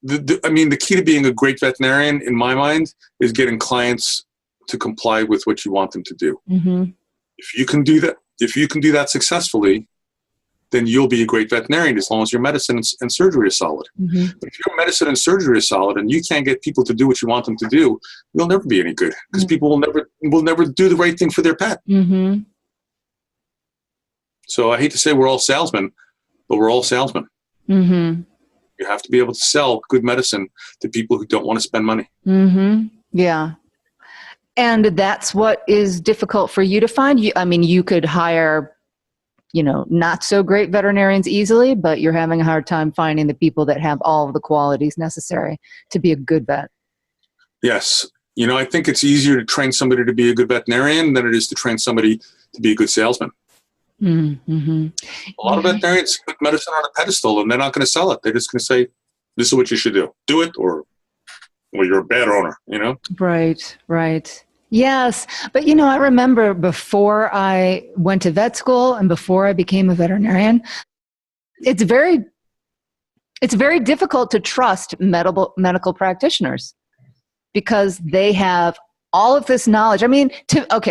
The key to being a great veterinarian, in my mind, is getting clients to comply with what you want them to do. If you can do that successfully, then you'll be a great veterinarian as long as your medicine and surgery is solid. But if your medicine and surgery is solid and you can't get people to do what you want them to do, you'll never be any good because people will never do the right thing for their pet. So I hate to say we're all salesmen, but we're all salesmen. You have to be able to sell good medicine to people who don't want to spend money. Yeah. And that's what is difficult for you to find. You could hire not so great veterinarians easily, but you're having a hard time finding the people that have all of the qualities necessary to be a good vet. Yes. I think it's easier to train somebody to be a good veterinarian than it is to train somebody to be a good salesman. Mm-hmm. A lot of veterinarians put medicine on a pedestal and they're not going to sell it. They're just going to say, this is what you should do. Do it, or well, you're a bad owner, you know? Right, right. Yes. But, I remember before I went to vet school and before I became a veterinarian, it's very difficult to trust medical practitioners because they have all of this knowledge. I mean,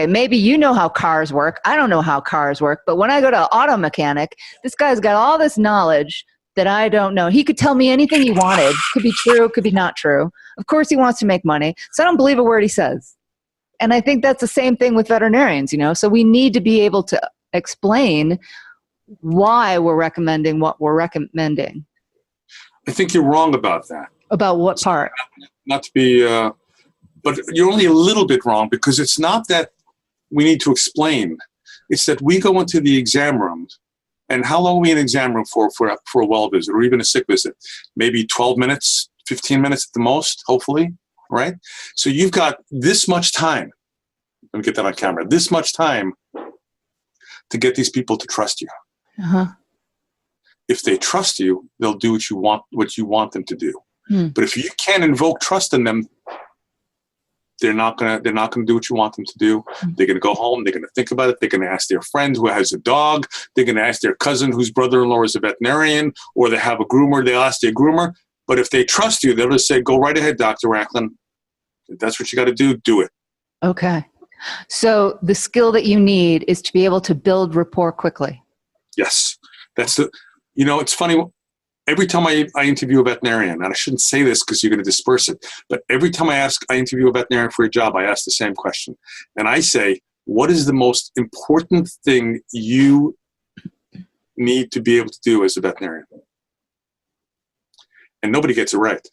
maybe you know how cars work. I don't know how cars work. But when I go to an auto mechanic, this guy's got all this knowledge that I don't know. He could tell me anything he wanted. Could be true, could be not true. Of course, he wants to make money. So I don't believe a word he says. And I think that's the same thing with veterinarians, So we need to be able to explain why we're recommending what we're recommending. I think you're wrong about that. About what part? Not to be, but you're only a little bit wrong, because it's not that we need to explain. It's that we go into the exam room, and how long are we in an exam room for a well visit or even a sick visit? Maybe 12 minutes, 15 minutes at the most, hopefully, right? So you've got this much time. Let me get that on camera. This much time to get these people to trust you. Uh-huh. If they trust you, they'll do what you want them to do. But if you can't invoke trust in them, they're not gonna do what you want them to do. They're gonna go home. They're gonna think about it. They're gonna ask their friend who has a dog. They're gonna ask their cousin whose brother-in-law is a veterinarian, or they have a groomer. They'll ask their groomer. But if they trust you, they'll just say, "Go right ahead, Dr. Raclyn. If that's what you got to do it." Okay. So the skill that you need is to be able to build rapport quickly. Yes, that's the. It's funny. Every time I interview a veterinarian, and I shouldn't say this because you're going to disperse it, but every time I interview a veterinarian for a job, I ask the same question. And I say, what is the most important thing you need to be able to do as a veterinarian? And nobody gets it right,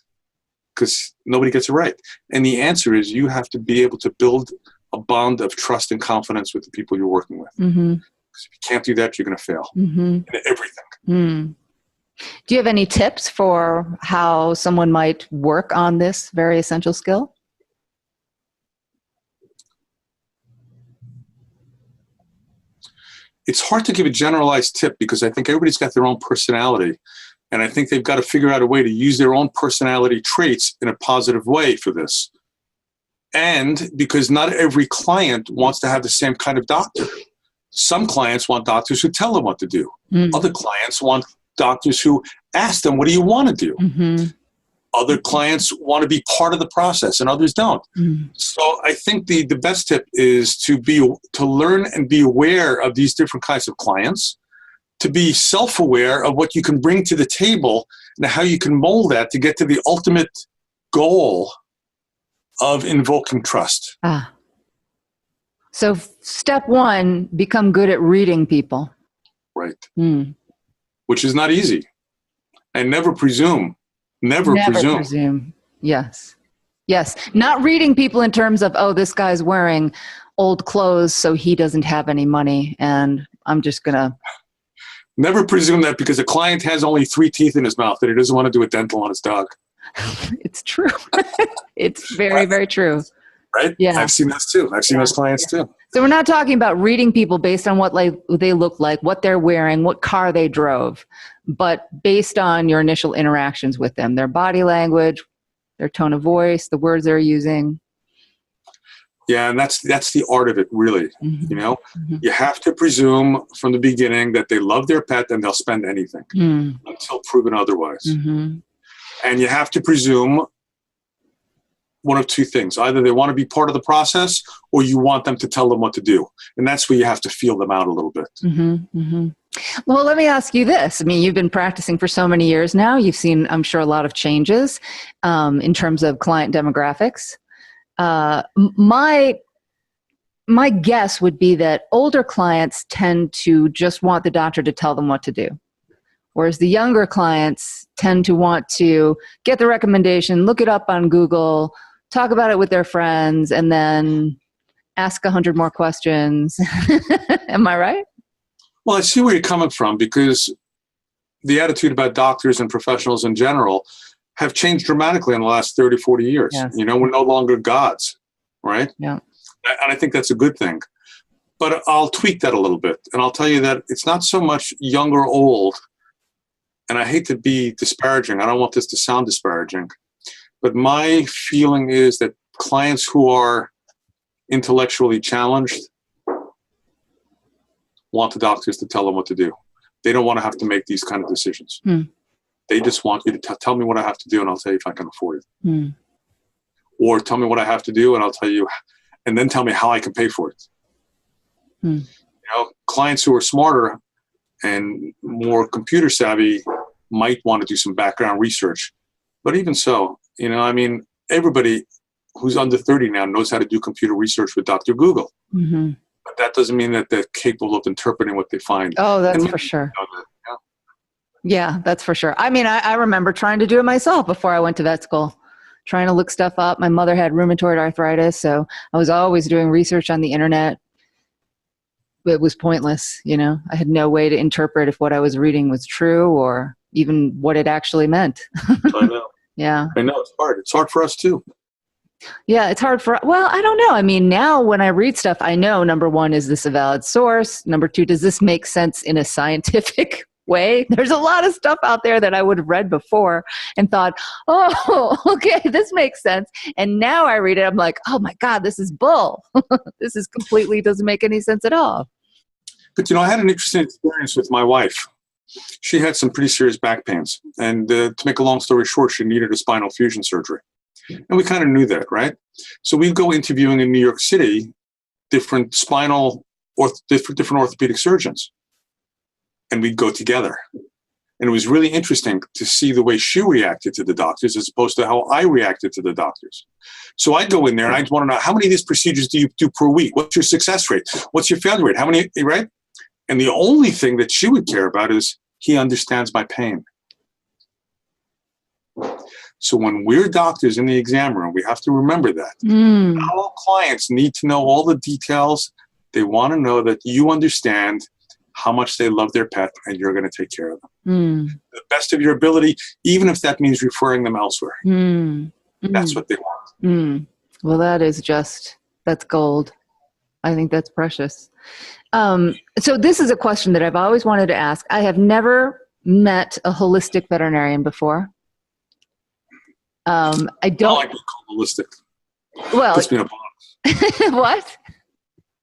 because nobody gets it right. And the answer is you have to be able to build a bond of trust and confidence with the people you're working with. Mm-hmm. Because if you can't do that, you're going to fail in everything. Mm. Do you have any tips for how someone might work on this very essential skill? It's hard to give a generalized tip because I think everybody's got their own personality. And I think they've got to figure out a way to use their own personality traits in a positive way for this. And because not every client wants to have the same kind of doctor. Some clients want doctors who tell them what to do. Other clients want doctors who ask them, what do you want to do? Mm-hmm. Other clients want to be part of the process and others don't. So I think the best tip is to learn and be aware of these different kinds of clients, to be self-aware of what you can bring to the table and how you can mold that to get to the ultimate goal of invoking trust. So step one, become good at reading people. Right. Which is not easy. And never presume. Never presume. Yes. Not reading people in terms of, oh, this guy's wearing old clothes, so he doesn't have any money, and I'm just going to... Never presume that because a client has only 3 teeth in his mouth that he doesn't want to do a dental on his dog. It's true. It's very, very true. Right? Yeah. I've seen those too. I've seen those clients too. So we're not talking about reading people based on what they look like, what they're wearing, what car they drove, but based on your initial interactions with them, their body language, their tone of voice, the words they're using. Yeah, and that's the art of it, really. You have to presume from the beginning that they love their pet and they'll spend anything until proven otherwise. And you have to presume one of 2 things. Either they want to be part of the process or you want them to tell them what to do. And that's where you have to feel them out a little bit. Well, let me ask you this. I mean, you've been practicing for so many years now. You've seen, I'm sure, a lot of changes in terms of client demographics. My guess would be that older clients tend to just want the doctor to tell them what to do. Whereas the younger clients tend to want to get the recommendation, look it up on Google, talk about it with their friends, and then ask 100 more questions. Am I right? Well, I see where you're coming from, because the attitude about doctors and professionals in general have changed dramatically in the last 30, 40 years. Yes. We're no longer gods, right? Yeah. And I think that's a good thing. But I'll tweak that a little bit. And I'll tell you that it's not so much young or old. And I hate to be disparaging. I don't want this to sound disparaging. But my feeling is that clients who are intellectually challenged want the doctors to tell them what to do. They don't want to have to make these kind of decisions. They just want you to tell me what I have to do, and I'll tell you if I can afford it. Or tell me what I have to do, and I'll tell you, and then tell me how I can pay for it. You know, clients who are smarter and more computer savvy might want to do some background research. But even so, you know, I mean, everybody who's under 30 now knows how to do computer research with Dr. Google. But that doesn't mean that they're capable of interpreting what they find. Oh, that's for sure. Yeah, that's for sure. I mean, I remember trying to do it myself before I went to vet school, trying to look stuff up. My mother had rheumatoid arthritis, so I was always doing research on the internet. It was pointless, you know. I had no way to interpret if what I was reading was true or even what it actually meant. I know. Yeah. I know, it's hard. It's hard for us too. Yeah, it's hard for, well, I don't know. I mean, now when I read stuff, I know, number one, is this a valid source? Number two, does this make sense in a scientific way? There's a lot of stuff out there that I would have read before and thought, oh, okay, this makes sense. And now I read it, I'm like, oh my God, this is bull. This is completely doesn't make any sense at all. But, you know, I had an interesting experience with my wife. She had some pretty serious back pains. And to make a long story short, she needed a spinal fusion surgery. And we kind of knew that, right? So we'd go interviewing in New York City, different different orthopedic surgeons. And we'd go together. And it was really interesting to see the way she reacted to the doctors as opposed to how I reacted to the doctors. So I'd go in there and I'd want to know, how many of these procedures do you do per week? What's your success rate? What's your failure rate? How many, right? And the only thing that she would care about is he understands my pain. So when we're doctors in the exam room, we have to remember that. All clients need to know all the details. They want to know that you understand how much they love their pet and you're going to take care of them. The best of your ability, even if that means referring them elsewhere. That's what they want. Well, that's gold. I think that's precious. So this is a question that I've always wanted to ask. I have never met a holistic veterinarian before. I don't like being called holistic. Well, it puts me in a box. What?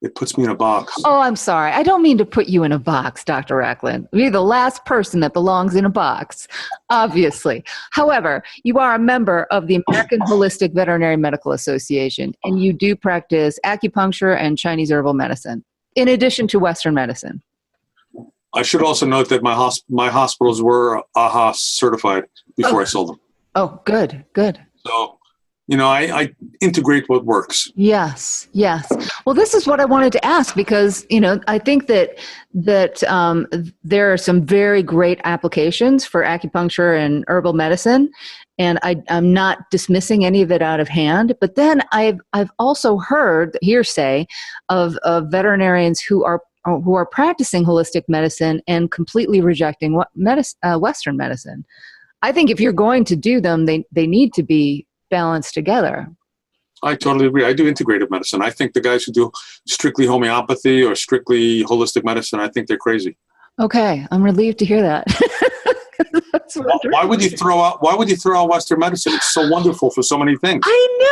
It puts me in a box. Oh, I'm sorry. I don't mean to put you in a box, Dr. Raclyn. You're the last person that belongs in a box, obviously. However, you are a member of the American Holistic Veterinary Medical Association, and you do practice acupuncture and Chinese herbal medicine, in addition to Western medicine. I should also note that my hospitals were AHA certified before I sold them. Oh, good, good. So, you know, I integrate what works. Yes, yes. Well, this is what I wanted to ask because, you know, I think that there are some very great applications for acupuncture and herbal medicine, and I'm not dismissing any of it out of hand. But then I've also heard hearsay of veterinarians who are practicing holistic medicine and completely rejecting Western medicine. I think if you're going to do them, they need to be balanced together. I totally agree. I do integrative medicine. I think the guys who do strictly homeopathy or strictly holistic medicine, I think they're crazy. Okay, I'm relieved to hear that. Why would you throw out Western medicine? It's so wonderful for so many things. I know.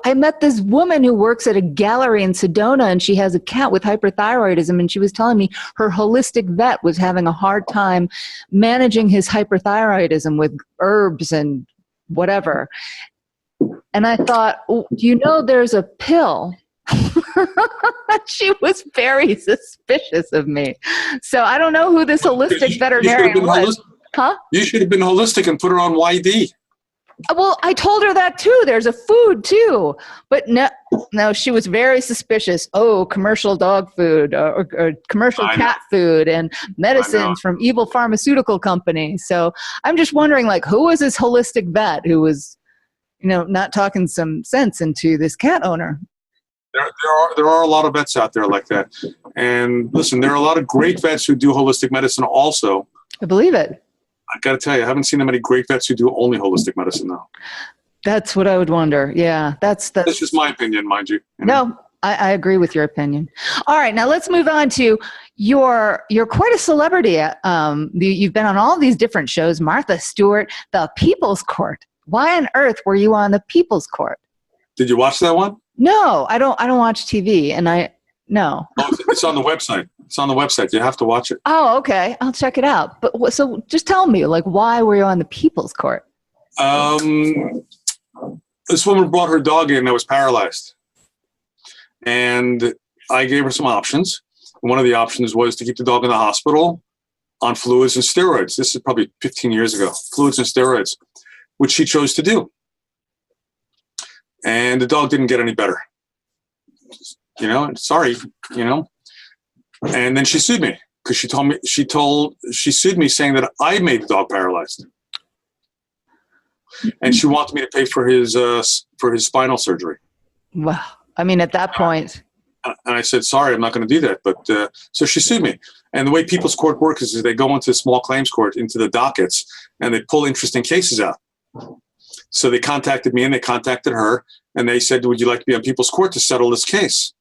I met this woman who works at a gallery in Sedona, and she has a cat with hyperthyroidism, and she was telling me her holistic vet was having a hard time managing his hyperthyroidism with herbs and whatever. And I thought, do you know there's a pill? She was very suspicious of me. So I don't know who this holistic veterinarian was. Huh? You should have been holistic and put her on YD. Well, I told her that too. There's a food too. But no, she was very suspicious. Oh, commercial dog food or commercial cat food and medicines from evil pharmaceutical companies. So I'm just wondering, like, who was this holistic vet who was, you know, not talking some sense into this cat owner? There are a lot of vets out there like that. And listen, there are a lot of great vets who do holistic medicine also. I believe it. I got to tell you, I haven't seen that many great vets who do only holistic medicine, though. That's what I would wonder. Yeah, that's just my opinion, mind you. No, I agree with your opinion. All right, now let's move on to you're quite a celebrity. You've been on all these different shows. Martha Stewart, The People's Court. Why on earth were you on The People's Court? Did you watch that one? No, I don't watch TV, and no. Oh, it's on the website. It's on the website. You have to watch it. Oh, okay. I'll check it out. But so just tell me, like, why were you on The People's Court? This woman brought her dog in that was paralyzed. And I gave her some options. One of the options was to keep the dog in the hospital on fluids and steroids. This is probably 15 years ago. Fluids and steroids, which she chose to do. And the dog didn't get any better. Sorry. And then she sued me because she sued me saying that I made the dog paralyzed. And she wanted me to pay for his spinal surgery. Wow. I mean, at that point. And I said, sorry, I'm not going to do that. But so she sued me. And the way People's Court works is they go into small claims court, into the dockets, and they pull interesting cases out. So they contacted me and they contacted her. And they said, would you like to be on People's Court to settle this case?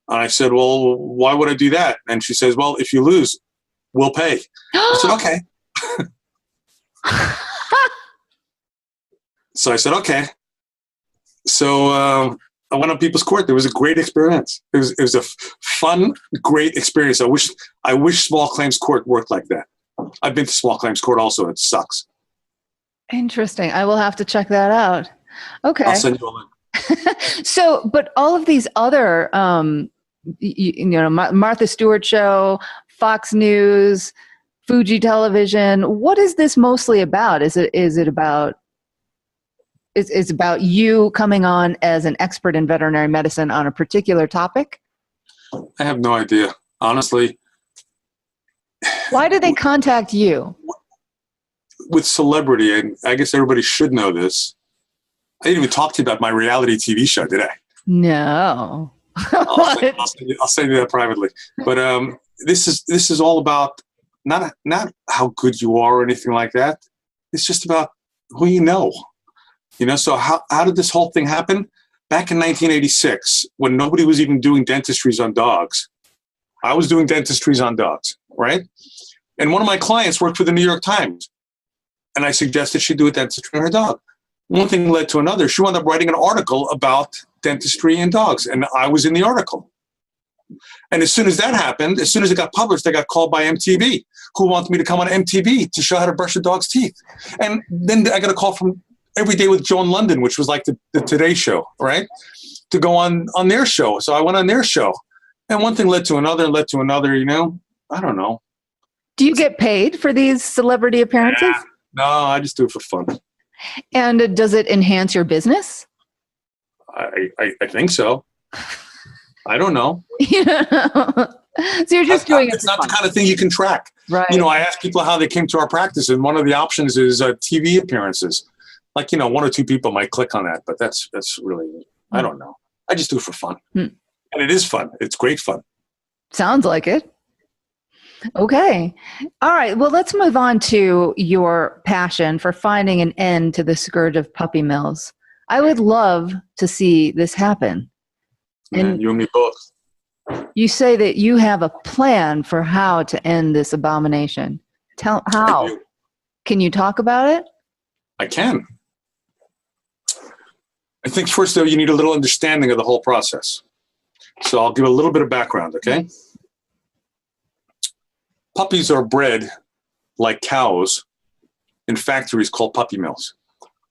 And I said, well, why would I do that? And she says, well, if you lose, we'll pay. I said, okay. So I said, okay. So I went on People's Court. It was a great experience. It was a fun, great experience. I wish small claims court worked like that. I've been to small claims court also. It sucks. Interesting. I will have to check that out. Okay. I'll send you a link. So, but all of these other, Martha Stewart show, Fox News, Fuji Television, what is this mostly about? Is it about you coming on as an expert in veterinary medicine on a particular topic? I have no idea, honestly. Why do they contact you? With celebrity, and I guess everybody should know this, I didn't even talk to you about my reality TV show, did I? No. I'll send you that privately. But this is all about not how good you are or anything like that. It's just about who you know. So how did this whole thing happen? Back in 1986, when nobody was even doing dentistries on dogs, I was doing dentistries on dogs, right? And one of my clients worked for the New York Times, and I suggested she do a dentistry on her dog. One thing led to another. She wound up writing an article about dentistry in dogs, and I was in the article. And as soon as that happened, as soon as it got published, I got called by MTV, who wanted me to come on MTV to show how to brush a dog's teeth. And then I got a call from Every Day with Joan London, which was like the Today Show, right? To go on their show. So I went on their show. And one thing led to another, I don't know. Do you get paid for these celebrity appearances? Yeah. No, I just do it for fun. And does it enhance your business? I think so. I don't know. So you're just doing it. It's not the kind of thing you can track. Right. I ask people how they came to our practice, and one of the options is TV appearances. Like, one or two people might click on that, but that's really, I don't know. I just do it for fun. And it is fun. It's great fun. Sounds like it. Okay. All right. Well, let's move on to your passion for finding an end to the scourge of puppy mills. I would love to see this happen. And you and me both. You say that you have a plan for how to end this abomination. Tell how. Can you talk about it? I can. I think first, though, you need a little understanding of the whole process. So I'll give a little bit of background, okay? Puppies are bred like cows in factories called puppy mills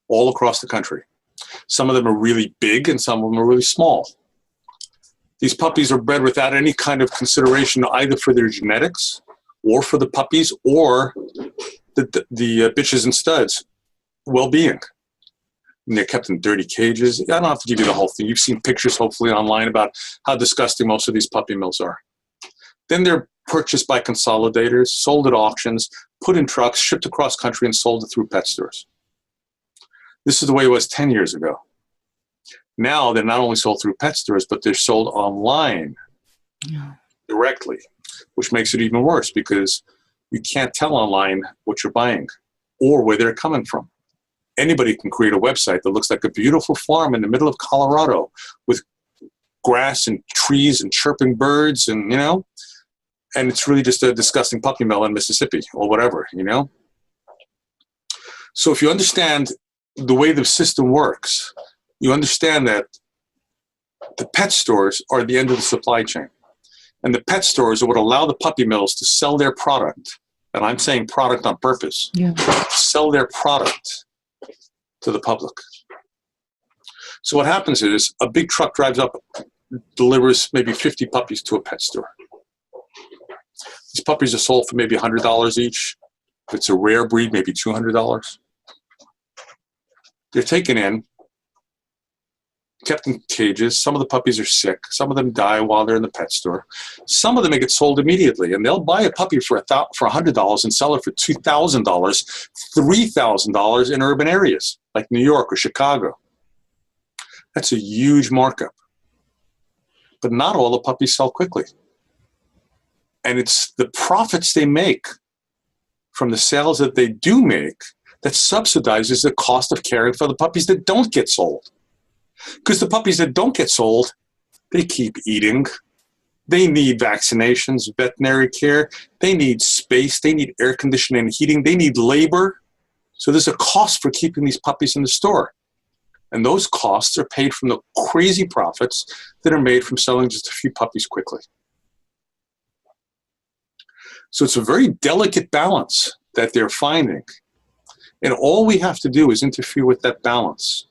all across the country. Some of them are really big and some of them are really small. These puppies are bred without any kind of consideration either for their genetics or for the puppies or the bitches and studs' well-being. And they're kept in dirty cages. I don't have to give you the whole thing. You've seen pictures, hopefully, online about how disgusting most of these puppy mills are. Then they're purchased by consolidators, sold at auctions, put in trucks, shipped across country, and sold through pet stores. This is the way it was 10 years ago. Now they're not only sold through pet stores, but they're sold online directly, which makes it even worse because you can't tell online what you're buying or where they're coming from. Anybody can create a website that looks like a beautiful farm in the middle of Colorado with grass and trees and chirping birds and, and it's really just a disgusting puppy mill in Mississippi or whatever, So if you understand the way the system works, you understand that the pet stores are the end of the supply chain. And the pet stores are what allow the puppy mills to sell their product, and I'm saying product on purpose, sell their product to the public. So what happens is a big truck drives up, delivers maybe 50 puppies to a pet store. These puppies are sold for maybe $100 each. If it's a rare breed, maybe $200. They're taken in, kept in cages. Some of the puppies are sick. Some of them die while they're in the pet store. Some of them get sold immediately, and they'll buy a puppy for $100 and sell it for $2,000, $3,000 in urban areas like New York or Chicago. That's a huge markup. But not all the puppies sell quickly. And it's the profits they make from the sales that they do make that subsidizes the cost of caring for the puppies that don't get sold. Because the puppies that don't get sold, they keep eating. They need vaccinations, veterinary care. They need space. They need air conditioning and heating. They need labor. So there's a cost for keeping these puppies in the store. And those costs are paid from the crazy profits that are made from selling just a few puppies quickly. So it's a very delicate balance that they're finding. And all we have to do is interfere with that balance.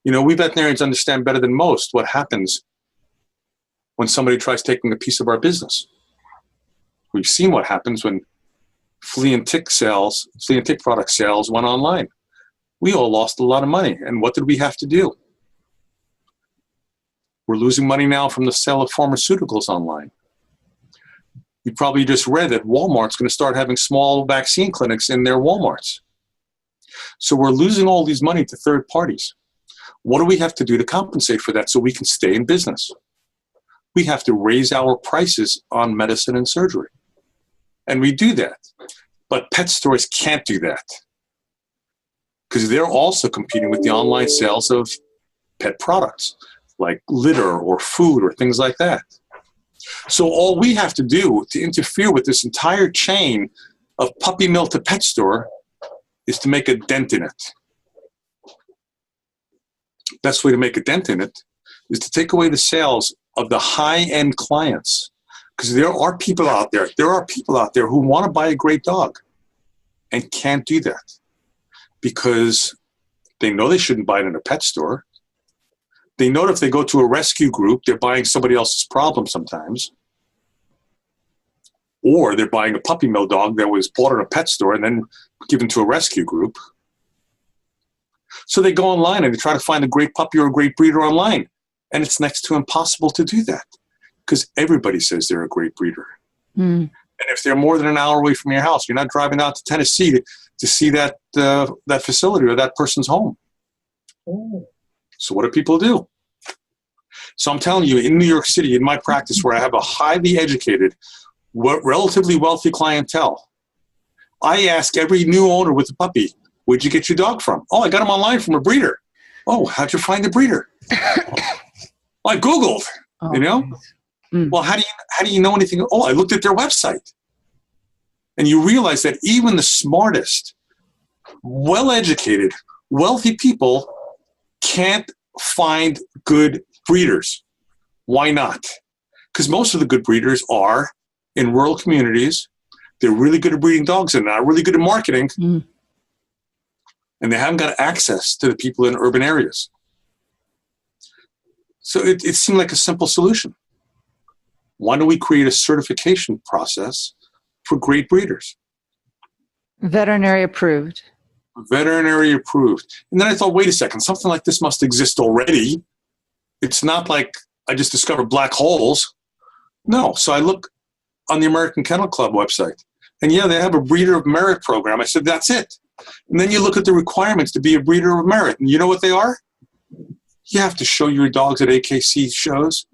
We veterinarians understand better than most what happens when somebody tries taking a piece of our business. We've seen what happens when flea and tick product sales went online. We all lost a lot of money. And what did we have to do? We're losing money now from the sale of pharmaceuticals online. You probably just read that Walmart's going to start having small vaccine clinics in their Walmarts. So we're losing all these money to third parties. What do we have to do to compensate for that so we can stay in business? We have to raise our prices on medicine and surgery. And we do that. But pet stores can't do that because they're also competing with the online sales of pet products like litter or food or things like that. So all we have to do to interfere with this entire chain of puppy mill to pet store is to make a dent in it. Best way to make a dent in it is to take away the sales of the high-end clients. Because there are people out there who want to buy a great dog and can't do that because they know they shouldn't buy it in a pet store. They know that if they go to a rescue group, they're buying somebody else's problem sometimes. Or they're buying a puppy mill dog that was bought in a pet store and then given to a rescue group. So they go online and they try to find a great puppy or a great breeder online. And it's next to impossible to do that because everybody says they're a great breeder. And if they're more than an hour away from your house, you're not driving out to Tennessee to see that facility or that person's home. So what do people do? So I'm telling you, in New York City, in my practice where I have a highly educated, relatively wealthy clientele, I ask every new owner with a puppy, where'd you get your dog from? Oh, I got him online from a breeder. Oh, how'd you find the breeder? I Googled, Well, how do you know anything? Oh, I looked at their website. And you realize that even the smartest, well-educated, wealthy people can't find good breeders. Why not? Because most of the good breeders are in rural communities. They're really good at breeding dogs and not really good at marketing. And they haven't got access to the people in urban areas. So it seemed like a simple solution. Why don't we create a certification process for great breeders? Veterinary approved. Veterinary approved. And then I thought, wait a second, something like this must exist already. It's not like I just discovered black holes. No. So I look on the American Kennel Club website. And yeah, they have a breeder of merit program. I said, that's it. And then you look at the requirements to be a breeder of merit. And you know what they are? You have to show your dogs at AKC shows.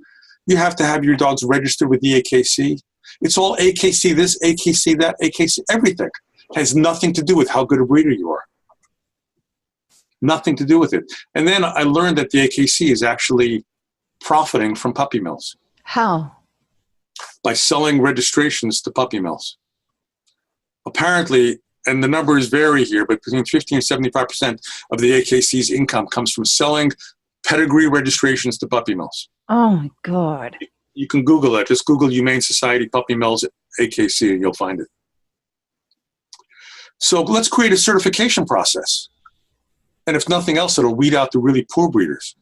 You have to have your dogs registered with the AKC. It's all AKC this, AKC that, AKC everything. It has nothing to do with how good a breeder you are. Nothing to do with it. And then I learned that the AKC is actually profiting from puppy mills. How? By selling registrations to puppy mills. Apparently, and the numbers vary here, but between 50 and 75% of the AKC's income comes from selling pedigree registrations to puppy mills. Oh my God. You can Google it. Just Google Humane Society Puppy Mills AKC and you'll find it. So let's create a certification process. And if nothing else, it'll weed out the really poor breeders.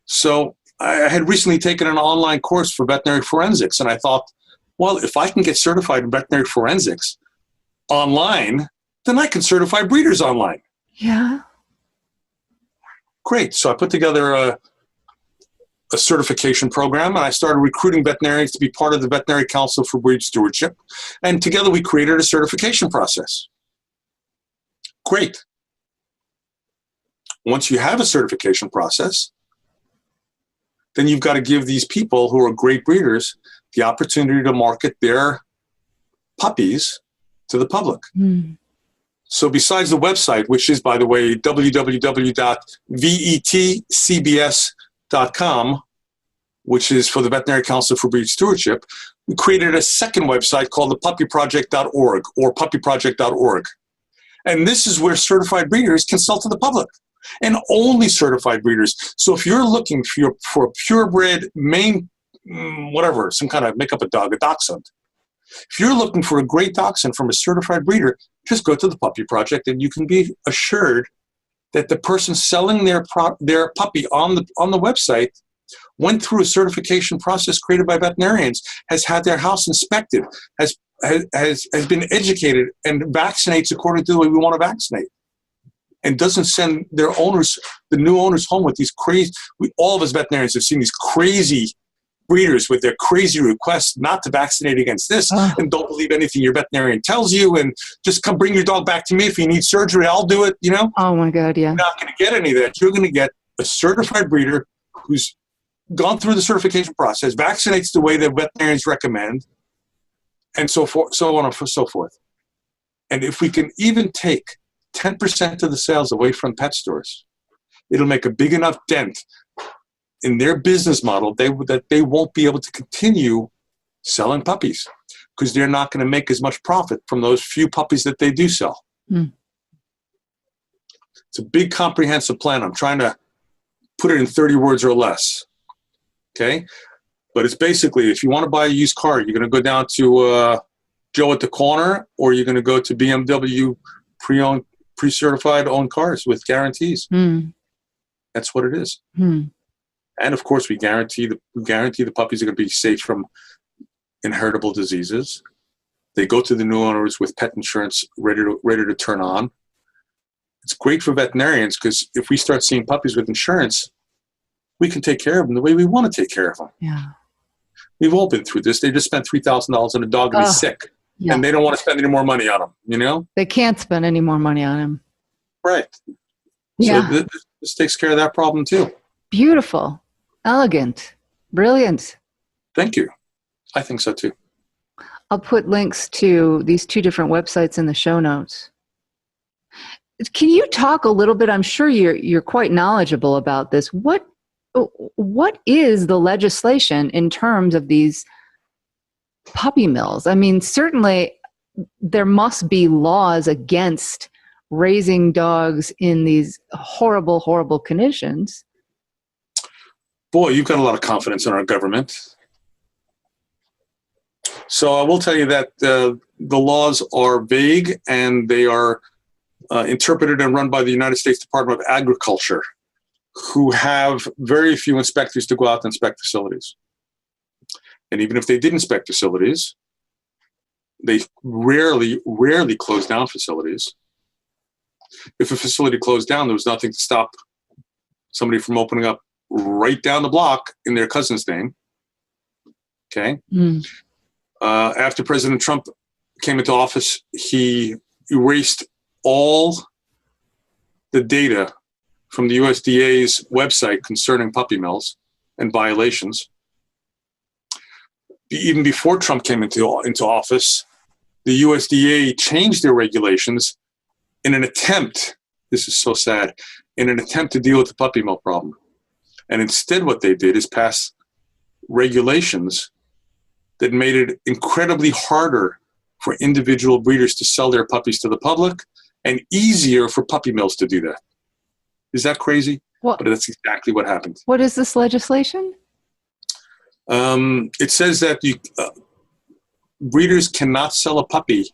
So I had recently taken an online course for veterinary forensics, and I thought, well, if I can get certified in veterinary forensics online, then I can certify breeders online. Yeah. Great. So I put together a certification program, and I started recruiting veterinarians to be part of the Veterinary Council for Breed Stewardship. And together we created a certification process. Great. Once you have a certification process, then you've got to give these people who are great breeders the opportunity to market their puppies to the public. Mm. So besides the website, which is, by the way, www.vetcbs.com, which is for the Veterinary Council for Breed Stewardship, we created a second website called the puppyproject.org or puppyproject.org. And this is where certified breeders can sell to the public, and only certified breeders. So if you're looking for a purebred Maine, whatever, some kind of, make up a dog, a dachshund. If you're looking for a great dachshund from a certified breeder, just go to the Puppy Project, and you can be assured that the person selling their puppy on the website went through a certification process created by veterinarians, has had their house inspected, has been educated, and vaccinates according to the way we want to vaccinate, and doesn't send their owners, the new owners, home with these crazy. All of us veterinarians have seen these crazy breeders with their crazy requests not to vaccinate against this, and don't believe anything your veterinarian tells you, and just come bring your dog back to me if you need surgery, I'll do it. You know? Oh my God, yeah. You're not going to get any of that. You're going to get a certified breeder who's gone through the certification process, vaccinates the way that veterinarians recommend, and so forth, so on and so forth. And if we can even take 10% of the sales away from pet stores, it'll make a big enough dent in their business model that they won't be able to continue selling puppies, because they're not going to make as much profit from those few puppies that they do sell. Mm. It's a big comprehensive plan. I'm trying to put it in 30 words or less. Okay? But it's basically, if you want to buy a used car, you're going to go down to Joe at the corner, or you're going to go to BMW pre-certified owned cars with guarantees. Mm. That's what it is. Mm. And of course, we guarantee the puppies are going to be safe from inheritable diseases. They go to the new owners with pet insurance ready to turn on. It's great for veterinarians, because if we start seeing puppies with insurance, we can take care of them the way we want to take care of them. Yeah. We've all been through this. They just spent $3,000 on a dog and he's sick. Yeah. And they don't want to spend any more money on him, you know? They can't spend any more money on him. Right. Yeah. So this takes care of that problem too. Beautiful. Elegant. Brilliant. Thank you. I think so too. I'll put links to these two different websites in the show notes. Can you talk a little bit? I'm sure you're quite knowledgeable about this. What is the legislation in terms of these puppy mills? I mean, certainly there must be laws against raising dogs in these horrible, horrible conditions. Boy, you've got a lot of confidence in our government. So I will tell you that the laws are vague, and they are interpreted and run by the United States Department of Agriculture, who have very few inspectors to go out and inspect facilities. And even if they did inspect facilities, they rarely close down facilities. If a facility closed down, there was nothing to stop somebody from opening up right down the block in their cousin's name. Okay. Mm. After President Trump came into office, he erased all the data from the USDA's website concerning puppy mills and violations. Even before Trump came into office, the USDA changed their regulations in an attempt, this is so sad, in an attempt to deal with the puppy mill problem. And instead what they did is pass regulations that made it incredibly harder for individual breeders to sell their puppies to the public and easier for puppy mills to do that. Is that crazy? But that's exactly what happened. What is this legislation? It says that breeders cannot sell a puppy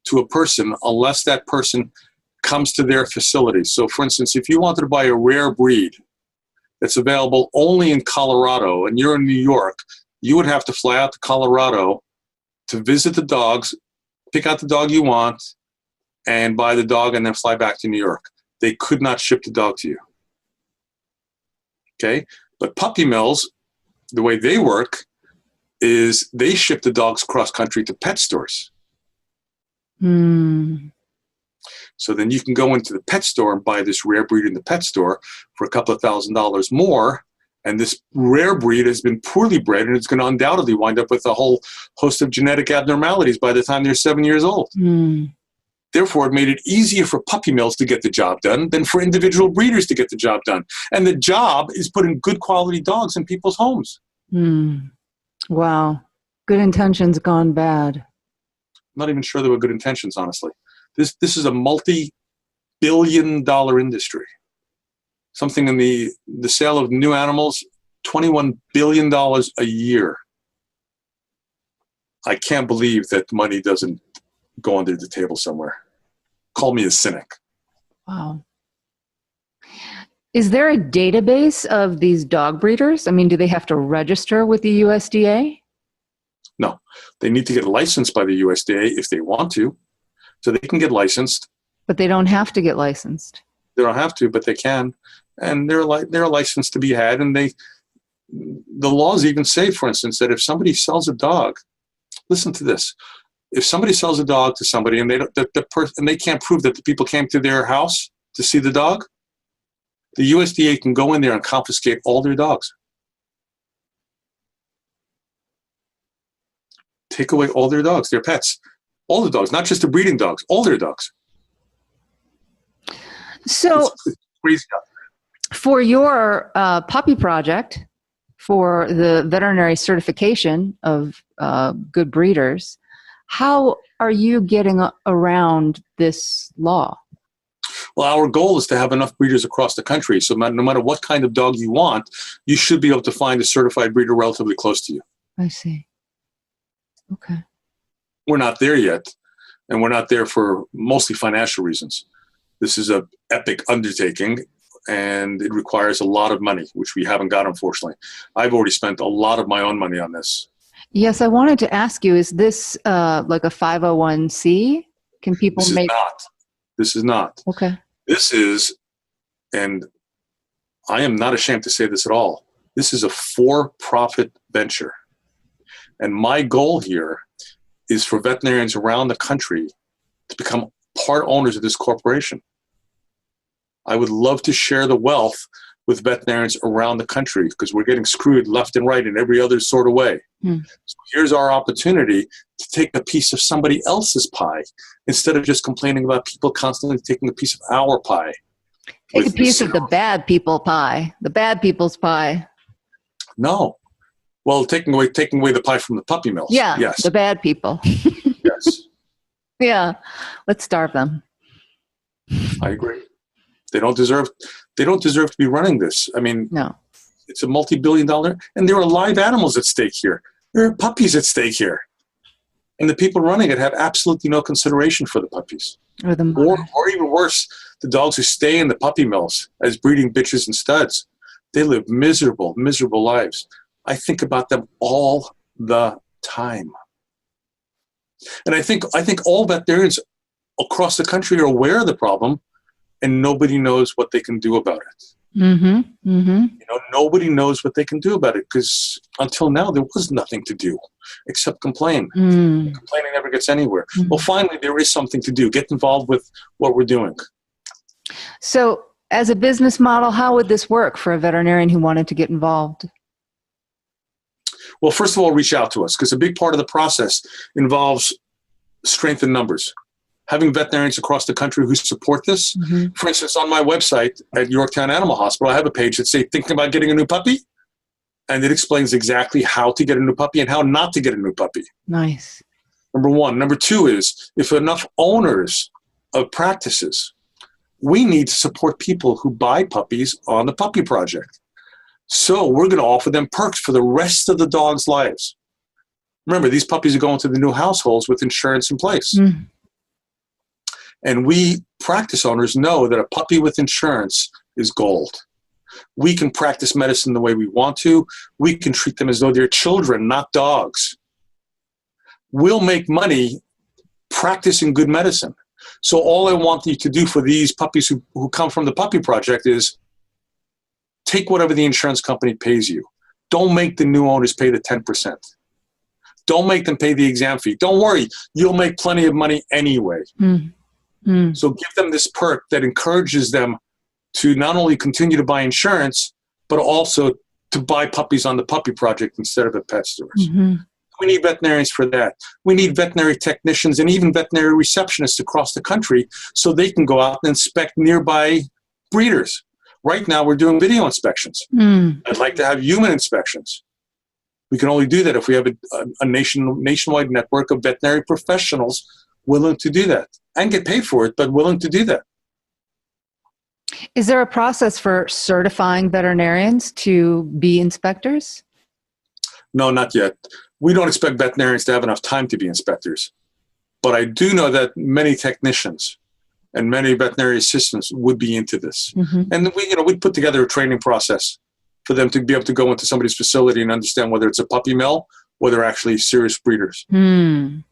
to a person unless that person comes to their facility. So, for instance, if you wanted to buy a rare breed that's available only in Colorado and you're in New York, you would have to fly out to Colorado to visit the dogs, pick out the dog you want, and buy the dog and then fly back to New York. They could not ship the dog to you. Okay? But puppy mills, the way they work is they ship the dogs cross-country to pet stores. So then you can go into the pet store and buy this rare breed in the pet store for a couple of $1,000s more. And this rare breed has been poorly bred, and it's going to undoubtedly wind up with a whole host of genetic abnormalities by the time they're 7 years old. Therefore, it made it easier for puppy mills to get the job done than for individual breeders to get the job done. And the job is putting good quality dogs in people's homes. Wow. Good intentions gone bad. I'm not even sure there were good intentions, honestly. This is a multi-billion-dollar industry. Something in the sale of new animals, $21 billion a year. I can't believe that money doesn't go under the table somewhere. Call me a cynic. Wow. Is there a database of these dog breeders? I mean, do they have to register with the USDA? No. They need to get licensed by the USDA if they want to. So they can get licensed. But they don't have to get licensed. They don't have to, but they can. And they're a license to be had. And the laws even say, for instance, that if somebody sells a dog, listen to this. If somebody sells a dog to somebody and they can't prove that the people came to their house to see the dog, the USDA can go in there and confiscate all their dogs. Take away all their dogs, their pets, all the dogs, not just the breeding dogs, all their dogs. So, it's crazy out there. For your puppy project, for the veterinary certification of good breeders, how are you getting around this law? Well, our goal is to have enough breeders across the country, so no matter what kind of dog you want, you should be able to find a certified breeder relatively close to you. I see. Okay. We're not there yet, and we're not there for mostly financial reasons. This is an epic undertaking, and it requires a lot of money, which we haven't got, unfortunately. I've already spent a lot of my own money on this. Yes, I wanted to ask you, is this like a 501c? Can people This is not. This is not. Okay. This is, and I am not ashamed to say this at all, this is a for-profit venture. And my goal here is for veterinarians around the country to become part owners of this corporation. I would love to share the wealth with veterinarians around the country because we're getting screwed left and right in every other sort of way. So here's our opportunity to take a piece of somebody else's pie instead of just complaining about people constantly taking a piece of our pie. Take a piece of the bad people pie, the bad people's pie. No. Well, taking away the pie from the puppy mills. Yeah, yes. The bad people. Yes. Yeah, let's starve them. I agree. They don't deserve to be running this. I mean, no. It's a multi-billion-dollar, and there are live animals at stake here. There are puppies at stake here. And the people running it have absolutely no consideration for the puppies. Or even worse, the dogs who stay in the puppy mills as breeding bitches and studs. They live miserable, miserable lives. I think about them all the time. And I think all veterinarians across the country are aware of the problem, and nobody knows what they can do about it. Nobody knows what they can do about it because until now there was nothing to do except complain. Complaining never gets anywhere. Well, finally there is something to do. Get involved with what we're doing. So, as a business model, how would this work for a veterinarian who wanted to get involved? Well, first of all, reach out to us because a big part of the process involves strength in numbers. having veterinarians across the country who support this. Mm-hmm. For instance, on my website at Yorktown Animal Hospital, I have a page that says, thinking about getting a new puppy? And it explains exactly how to get a new puppy and how not to get a new puppy. Nice. Number one. Number two is, if enough owners of practices, we need to support people who buy puppies on the puppy project. So we're going to offer them perks for the rest of the dog's lives. Remember, these puppies are going to the new households with insurance in place. Mm. And we practice owners know that a puppy with insurance is gold. We can practice medicine the way we want to. We can treat them as though they're children, not dogs. We'll make money practicing good medicine. So all I want you to do for these puppies who come from the puppy project is take whatever the insurance company pays you. Don't make the new owners pay the 10%. Don't make them pay the exam fee. Don't worry, you'll make plenty of money anyway. Mm. Mm. So give them this perk that encourages them to not only continue to buy insurance, but also to buy puppies on the puppy project instead of at pet stores. Mm-hmm. We need veterinarians for that. We need veterinary technicians and even veterinary receptionists across the country so they can go out and inspect nearby breeders. Right now, we're doing video inspections. Mm. I'd like to have human inspections. We can only do that if we have a nationwide network of veterinary professionals willing to do that and get paid for it, but willing to do that. Is there a process for certifying veterinarians to be inspectors? No, not yet. We don't expect veterinarians to have enough time to be inspectors. But I do know that many technicians and many veterinary assistants would be into this. Mm-hmm. And we'd put together a training process for them to be able to go into somebody's facility and understand whether it's a puppy mill or they're actually serious breeders. Mm.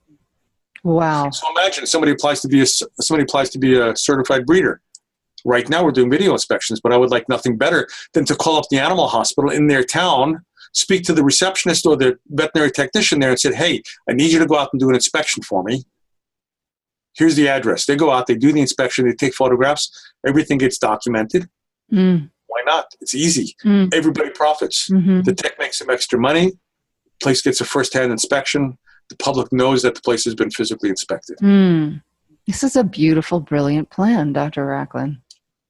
Wow. So imagine somebody applies to be a certified breeder. Right now we're doing video inspections, but I would like nothing better than to call up the animal hospital in their town, speak to the receptionist or the veterinary technician there and say, hey, I need you to go out and do an inspection for me. Here's the address. They go out, they do the inspection, they take photographs, everything gets documented. Mm. Why not? It's easy. Mm. Everybody profits. Mm-hmm. The tech makes some extra money. The place gets a first-hand inspection. The public knows that the place has been physically inspected. Mm. This is a beautiful, brilliant plan, Dr. Raclyn.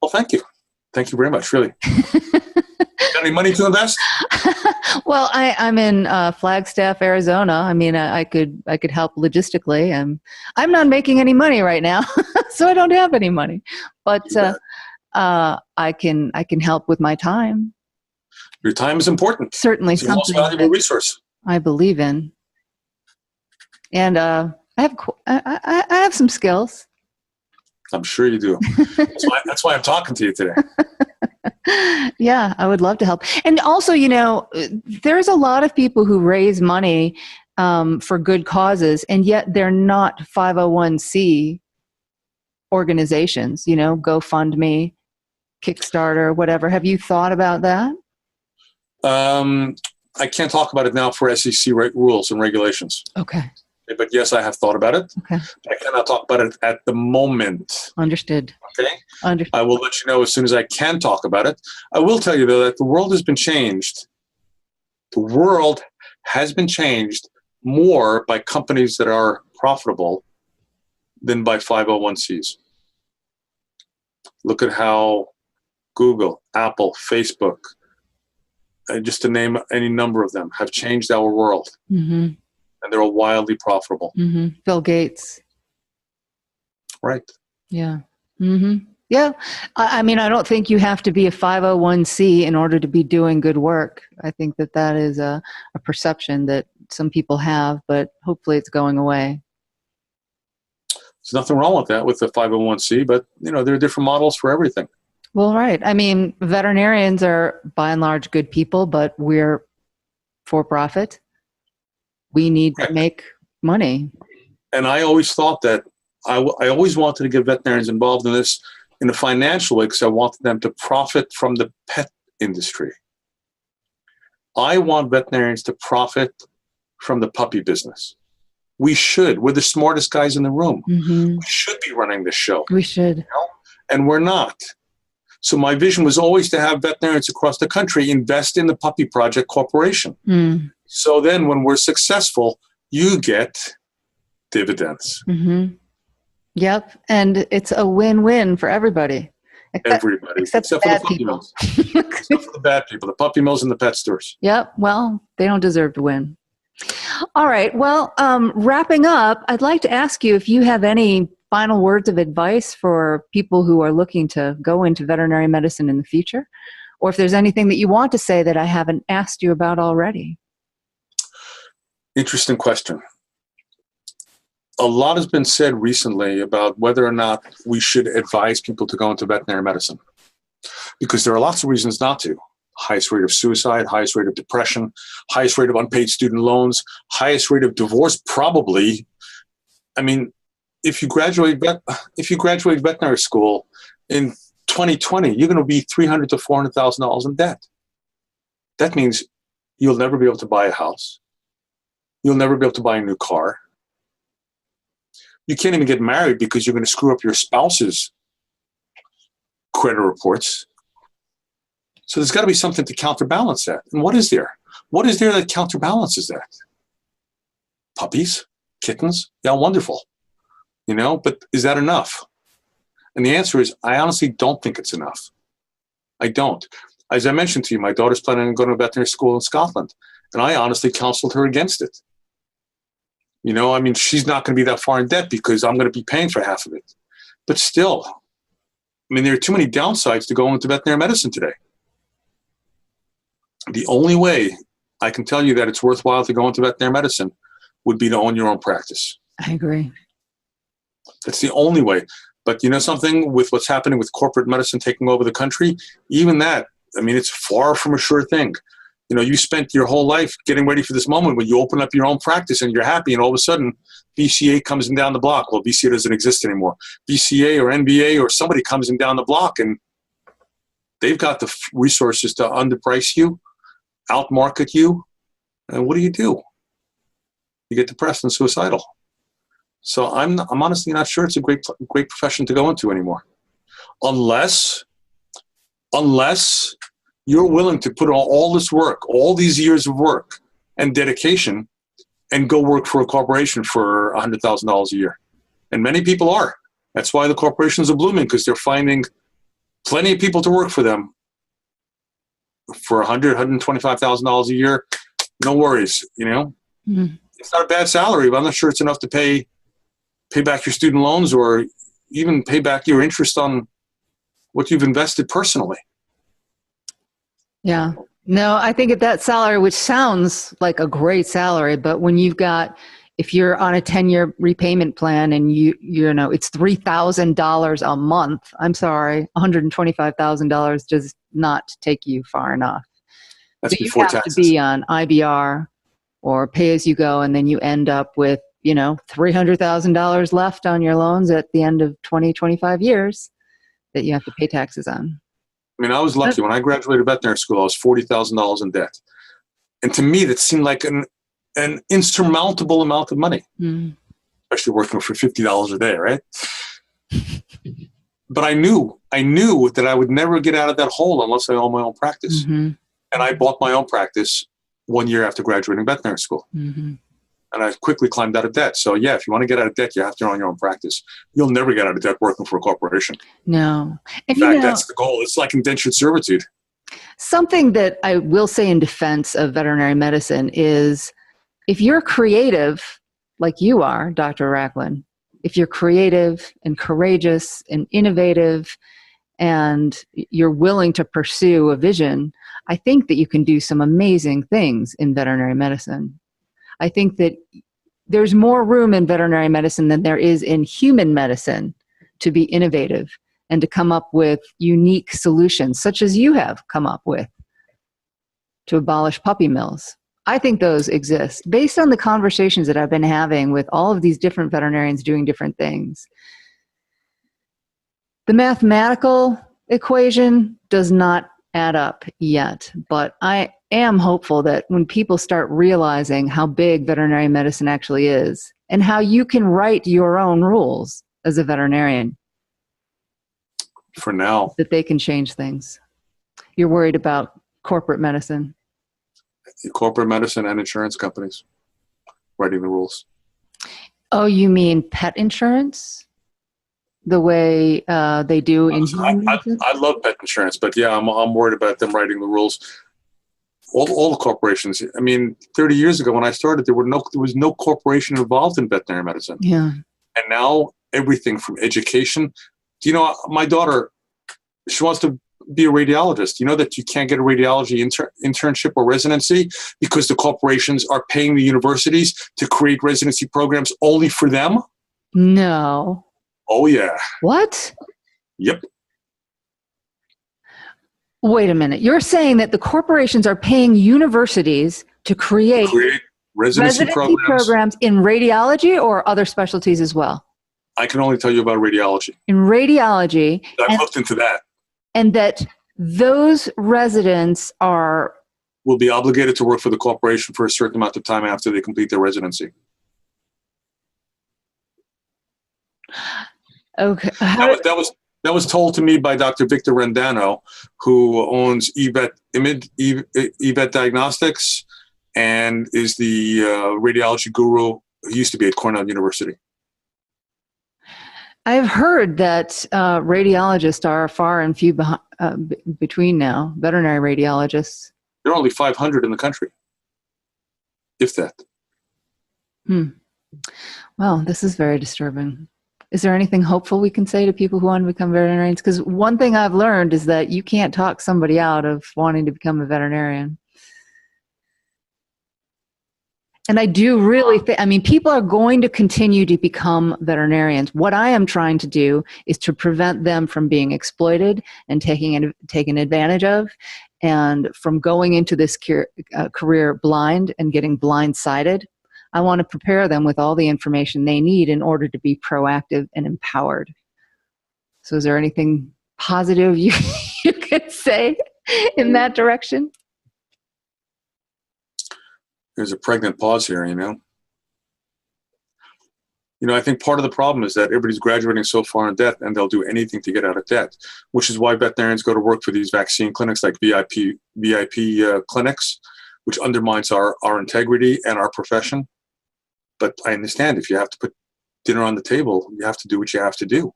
Well, thank you. Thank you very much, really. Got any money to invest? Well, I'm in Flagstaff, Arizona. I mean, I could help logistically. I'm not making any money right now, so I don't have any money. But I can help with my time. Your time is important. Certainly, it's the most valuable resource. I believe in, and I have some skills. I'm sure you do. That's why I'm talking to you today. Yeah, I would love to help. And also, there's a lot of people who raise money for good causes, and yet they're not 501c organizations, GoFundMe, Kickstarter, whatever. Have you thought about that? I can't talk about it now for SEC rules and regulations. Okay. But yes, I have thought about it. Okay. I cannot talk about it at the moment. Understood. Okay? Understood. I will let you know as soon as I can talk about it. I will tell you, though, that the world has been changed. The world has been changed more by companies that are profitable than by 501cs. Look at how Google, Apple, Facebook, just to name any number of them, have changed our world. Mm-hmm. And they're all wildly profitable. Mm-hmm. Bill Gates. Right. Yeah. Mm-hmm. Yeah. I mean, I don't think you have to be a 501c in order to be doing good work. I think that is a perception that some people have, but hopefully it's going away. There's nothing wrong with that with the 501c, but there are different models for everything. Well, right. I mean, veterinarians are by and large good people, but we're for profit. We need to make money. And I always thought that I always wanted to get veterinarians involved in this in a financial way because I wanted them to profit from the pet industry. I want veterinarians to profit from the puppy business. We should. We're the smartest guys in the room. Mm-hmm. We should be running this show. We should. And we're not. So my vision was always to have veterinarians across the country invest in the Puppy Project Corporation. Mm. So then when we're successful, you get dividends. Mm-hmm. Yep. And it's a win-win for everybody. Everybody. Except for the puppy mills. Except for the bad people, the puppy mills and the pet stores. Yep. Well, they don't deserve to win. All right. Well, wrapping up, I'd like to ask you if you have any final words of advice for people who are looking to go into veterinary medicine in the future, or if there's anything that you want to say that I haven't asked you about already. Interesting question. A lot has been said recently about whether or not we should advise people to go into veterinary medicine, because there are lots of reasons not to. Highest rate of suicide, highest rate of depression, highest rate of unpaid student loans, highest rate of divorce, probably. I mean, if you graduate veterinary school in 2020, you're going to be $300,000 to $400,000 in debt. That means you'll never be able to buy a house. You'll never be able to buy a new car. You can't even get married because you're going to screw up your spouse's credit reports. So there's got to be something to counterbalance that. And what is there? What is there that counterbalances that? Puppies? Kittens? Yeah, wonderful. But is that enough? And the answer is, I honestly don't think it's enough. I don't. As I mentioned to you, my daughter's planning on going to veterinary school in Scotland, and I honestly counseled her against it. She's not going to be that far in debt because I'm going to be paying for half of it. But still, there are too many downsides to going into veterinary medicine today. The only way I can tell you that it's worthwhile to go into veterinary medicine would be to own your own practice. I agree. That's the only way. But you know something, with what's happening with corporate medicine taking over the country, even that, it's far from a sure thing. You spent your whole life getting ready for this moment when you open up your own practice and you're happy, and all of a sudden BCA comes in down the block. Well, BCA doesn't exist anymore. BCA or NBA or somebody comes in down the block, and they've got the resources to underprice you, outmarket you, and what do? You get depressed and suicidal. So I'm honestly not sure it's a great profession to go into anymore, unless you're willing to put all this work, all these years of work and dedication, and go work for a corporation for $100,000 a year. And many people are. That's why the corporations are blooming, because they're finding plenty of people to work for them for $100,000, $125,000 a year. No worries, Mm-hmm. It's not a bad salary, but I'm not sure it's enough to pay back your student loans or even pay back your interest on what you've invested personally. Yeah. No, I think at that salary, which sounds like a great salary, but when if you're on a 10-year repayment plan and it's $3,000 a month, I'm sorry, $125,000 does not take you far enough. That's so before you have taxes. To be on IBR or pay as you go, and then you end up with, $300,000 left on your loans at the end of 20, 25 years that you have to pay taxes on. I was lucky. When I graduated veterinary school, I was $40,000 in debt. And to me, that seemed like an insurmountable amount of money, especially working for $50 a day, right? But I knew that I would never get out of that hole unless I owned my own practice. Mm-hmm. And I bought my own practice 1 year after graduating veterinary school. Mm-hmm. And I quickly climbed out of debt. So yeah, if you want to get out of debt, you have to own your own practice. You'll never get out of debt working for a corporation. No. And in fact, that's the goal. It's like indentured servitude. Something that I will say in defense of veterinary medicine is, if you're creative, like you are, Dr. Raclyn, if you're creative and courageous and innovative and you're willing to pursue a vision, I think that you can do some amazing things in veterinary medicine. I think that there's more room in veterinary medicine than there is in human medicine to be innovative and to come up with unique solutions, such as you have come up with, to abolish puppy mills. I think those exist. Based on the conversations that I've been having with all of these different veterinarians doing different things, the mathematical equation does not add up yet, but I am hopeful that when people start realizing how big veterinary medicine actually is and how you can write your own rules as a veterinarian, for now, that they can change things. You're worried about corporate medicine. Corporate medicine and insurance companies writing the rules. Oh, you mean pet insurance? the way they do in human medicine? I love pet insurance, but yeah, I'm worried about them writing the rules. All the corporations. I mean, 30 years ago when I started, there was no corporation involved in veterinary medicine. Yeah. And now everything from education. Do you know, my daughter, she wants to be a radiologist. You know that you can't get a radiology internship or residency because the corporations are paying the universities to create residency programs only for them? No. Oh, yeah. What? Yep. Wait a minute. You're saying that the corporations are paying universities to create residency programs in radiology or other specialties as well? I can only tell you about radiology. In radiology. I've looked into that. And that those residents will be obligated to work for the corporation for a certain amount of time after they complete their residency. Okay. That was told to me by Dr. Victor Rendano, who owns eVet Diagnostics and is the radiology guru who used to be at Cornell University. I've heard that radiologists are far and few between now, veterinary radiologists. There are only 500 in the country, if that. Well, this is very disturbing. Is there anything hopeful we can say to people who want to become veterinarians? Because one thing I've learned is that you can't talk somebody out of wanting to become a veterinarian. And I do really think, I mean, people are going to continue to become veterinarians. What I am trying to do is to prevent them from being exploited and taken advantage of, and from going into this career blind and getting blindsided. I want to prepare them with all the information they need in order to be proactive and empowered. So is there anything positive you can say in that direction? There's a pregnant pause here, you know. I think part of the problem is that everybody's graduating so far in debt, and they'll do anything to get out of debt, which is why veterinarians go to work for these vaccine clinics like VIP clinics, which undermines our integrity and our profession. But I understand if you have to put dinner on the table, you have to do what you have to do.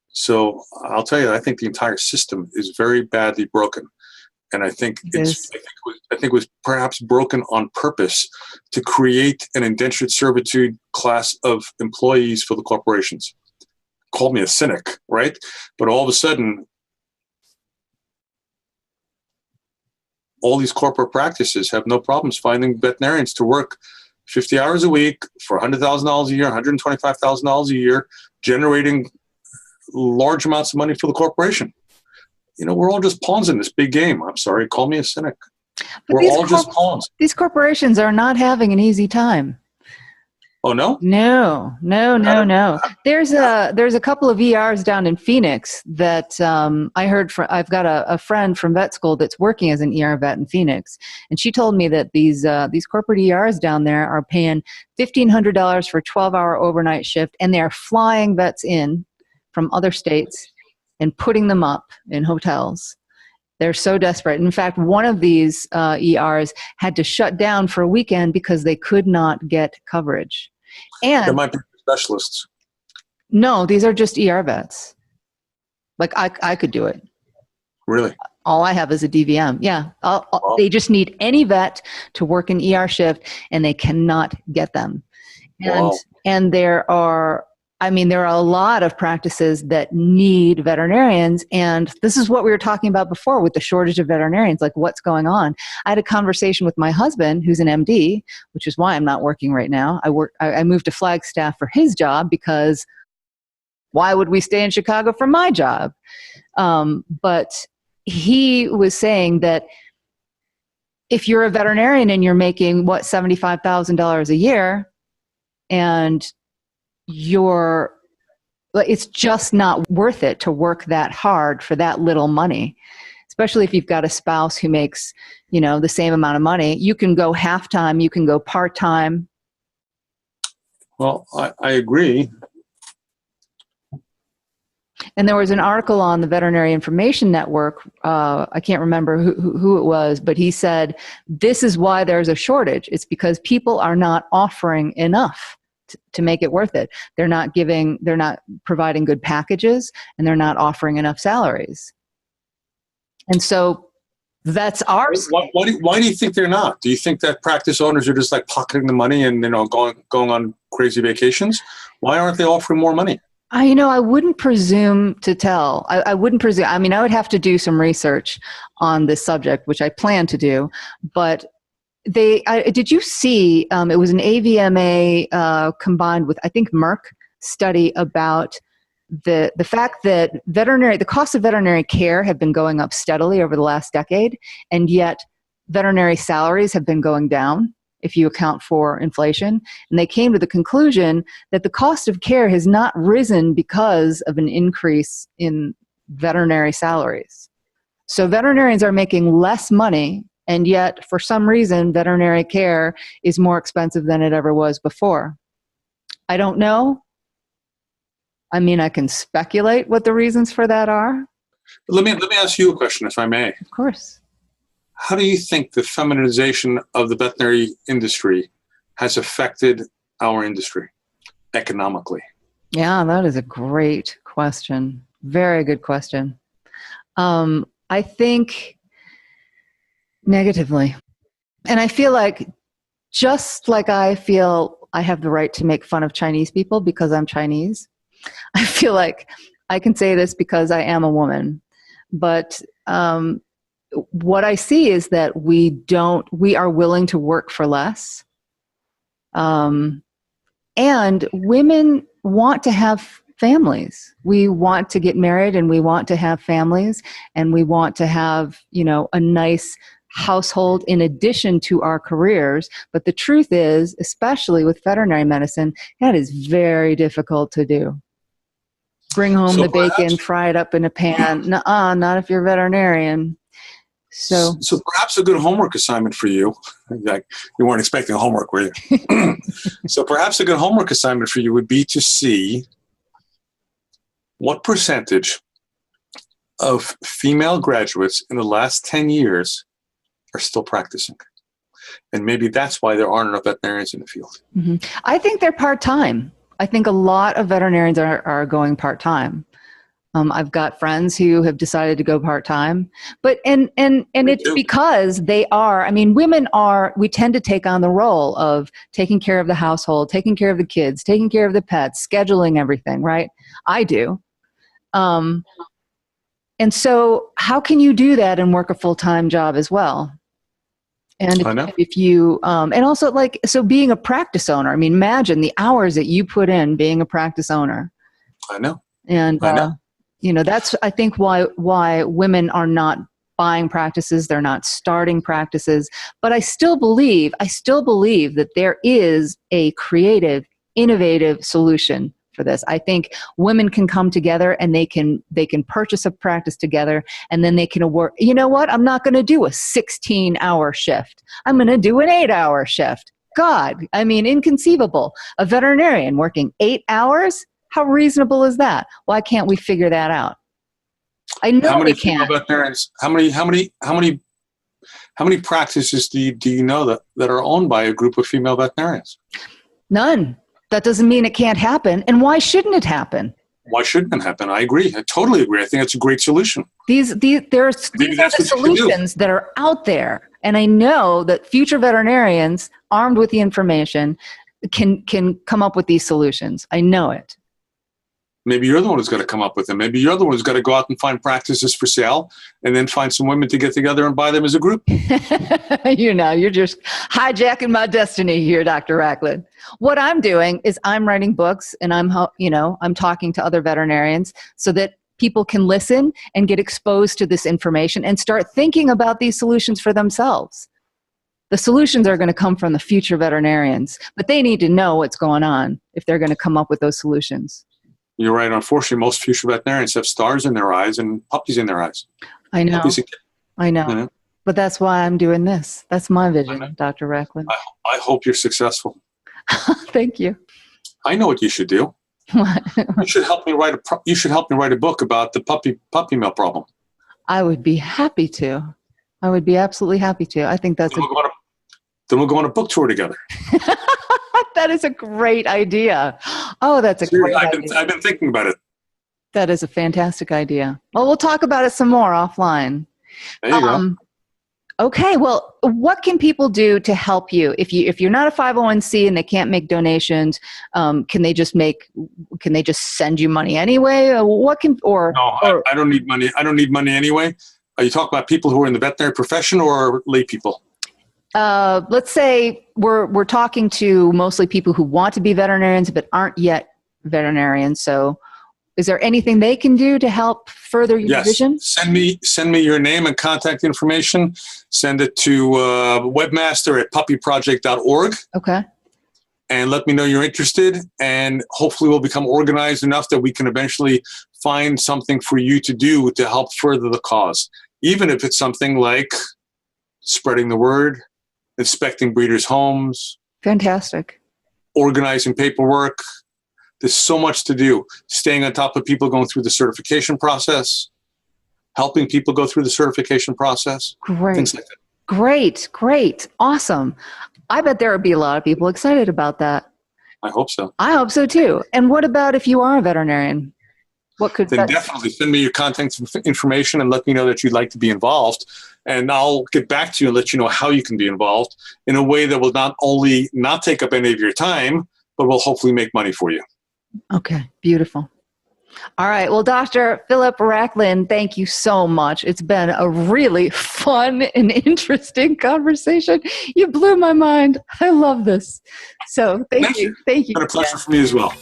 So I'll tell you, I think the entire system is very badly broken. And I think it was perhaps broken on purpose to create an indentured servitude class of employees for the corporations. Call me a cynic, right? But all of a sudden, all these corporate practices have no problems finding veterinarians to work 50 hours a week for $100,000 a year, $125,000 a year, generating large amounts of money for the corporation. We're all just pawns in this big game. I'm sorry, call me a cynic. We're all just pawns. These corporations are not having an easy time. Oh, no? No. There's a couple of ERs down in Phoenix that I heard from. I've got a friend from vet school that's working as an ER vet in Phoenix, and she told me that these corporate ERs down there are paying $1,500 for a 12-hour overnight shift, and they're flying vets in from other states and putting them up in hotels. They're so desperate. In fact, one of these ERs had to shut down for a weekend because they could not get coverage. And there might be specialists. No, these are just ER vets. Like I could do it. Really? All I have is a DVM. Yeah. They just need any vet to work an ER shift, and they cannot get them. And there are a lot of practices that need veterinarians, and this is what we were talking about before with the shortage of veterinarians, like what's going on. I had a conversation with my husband, who's an MD, which is why I'm not working right now. I moved to Flagstaff for his job because why would we stay in Chicago for my job? But he was saying that if you're a veterinarian and you're making, $75,000 a year, and it's just not worth it to work that hard for that little money, especially if you've got a spouse who makes, the same amount of money. You can go half-time, you can go part-time. Well, I agree. And there was an article on the Veterinary Information Network. I can't remember who it was, but he said, this is why there's a shortage. It's because people are not offering enough to make it worth it. They're not providing good packages, and they're not offering enough salaries. And so that's ours. Why do you think they're not? Do you think that practice owners are just like pocketing the money and, going on crazy vacations? Why aren't they offering more money? I wouldn't presume to tell. I wouldn't presume. I mean, I would have to do some research on this subject, which I plan to do. But did you see, it was an AVMA combined with, I think, Merck study about the fact that the cost of veterinary care have been going up steadily over the last decade, and yet veterinary salaries have been going down if you account for inflation. And they came to the conclusion that the cost of care has not risen because of an increase in veterinary salaries. So veterinarians are making less money, and yet for some reason veterinary care is more expensive than it ever was before. I don't know. I mean, I can speculate what the reasons for that are. Let me ask you a question, if I may. Of course. How do you think the feminization of the veterinary industry has affected our industry economically? Yeah, that is a great question. Very good question. I think negatively. And I feel like, just like I feel I have the right to make fun of Chinese people because I'm Chinese, I feel like I can say this because I am a woman. But what I see is that we are willing to work for less. And women want to have families. We want to get married, and we want to have families, and we want to have, a nice household in addition to our careers. But the truth is, especially with veterinary medicine, that is very difficult to do. Bring home the bacon, fry it up in a pan. Nuh-uh, not if you're a veterinarian. So perhaps a good homework assignment for you, like you weren't expecting homework, were you? So perhaps a good homework assignment for you would be to see what percentage of female graduates in the last 10 years are still practicing. And maybe that's why there aren't enough veterinarians in the field. Mm-hmm. I think they're part-time. I think a lot of veterinarians are going part-time. I've got friends who have decided to go part-time, but and it's because they are. I mean, we tend to take on the role of taking care of the household, taking care of the kids, taking care of the pets, scheduling everything. Right? I do. And so, how can you do that and work a full-time job as well? And if you, and also being a practice owner, I mean, imagine the hours that you put in being a practice owner. I know. And, that's, I think, why women are not buying practices. They're not starting practices. But I still believe that there is a creative, innovative solution for this. I think women can come together and they can purchase a practice together, and then they can work. You know what? I'm not going to do a 16-hour shift. I'm going to do an 8-hour shift. God, I mean, inconceivable. A veterinarian working 8 hours? How reasonable is that? Why can't we figure that out? I know we can. How many practices do you know that are owned by a group of female veterinarians? None. That doesn't mean it can't happen. And why shouldn't it happen? Why shouldn't it happen? I agree. I totally agree. I think it's a great solution. These are the solutions that are out there. And I know that future veterinarians, armed with the information, can come up with these solutions. I know it. Maybe you're the one who's got to come up with them. Maybe you're the one who's got to go out and find practices for sale and then find some women to get together and buy them as a group. You're just hijacking my destiny here, Dr. Raclyn. What I'm doing is I'm writing books, and I'm talking to other veterinarians so that people can listen and get exposed to this information and start thinking about these solutions for themselves. The solutions are going to come from the future veterinarians, but they need to know what's going on if they're going to come up with those solutions. You're right. Unfortunately, most future veterinarians have stars in their eyes and puppies in their eyes. I know. I know. But that's why I'm doing this. That's my vision, Dr. Raclyn. I hope you're successful. Thank you. I know what you should do. What? You should help me write a book about the puppy mill problem. I would be happy to. I would be absolutely happy to. I think that's Then we'll go on a book tour together. That is a great idea. Oh, that's a great idea. I've been thinking about it. That is a fantastic idea. Well, we'll talk about it some more offline. There you go. Okay. Well, what can people do to help you? If you're not a 501c and they can't make donations, can they just send you money anyway? I don't need money. I don't need money anyway. Are you talking about people who are in the veterinary profession or lay people? Let's say we're talking to mostly people who want to be veterinarians but aren't yet veterinarians. So is there anything they can do to help further your vision? Send me your name and contact information. Send it to webmaster@puppyproject.org. Okay. And let me know you're interested. And hopefully we'll become organized enough that we can eventually find something for you to do to help further the cause. Even if it's something like spreading the word, inspecting breeders' homes. Fantastic. Organizing paperwork. There's so much to do. Staying on top of people going through the certification process, helping people go through the certification process. Great. Things like that. Great. Awesome. I bet there would be a lot of people excited about that. I hope so. I hope so too. And what about if you are a veterinarian? Then definitely send me your contact information and let me know that you'd like to be involved. And I'll get back to you and let you know how you can be involved in a way that will not only not take up any of your time, but will hopefully make money for you. Okay, beautiful. All right. Well, Dr. Phillip Raclyn, thank you so much. It's been a really fun and interesting conversation. You blew my mind. I love this. So thank you. Thank you. It's been a pleasure for me as well.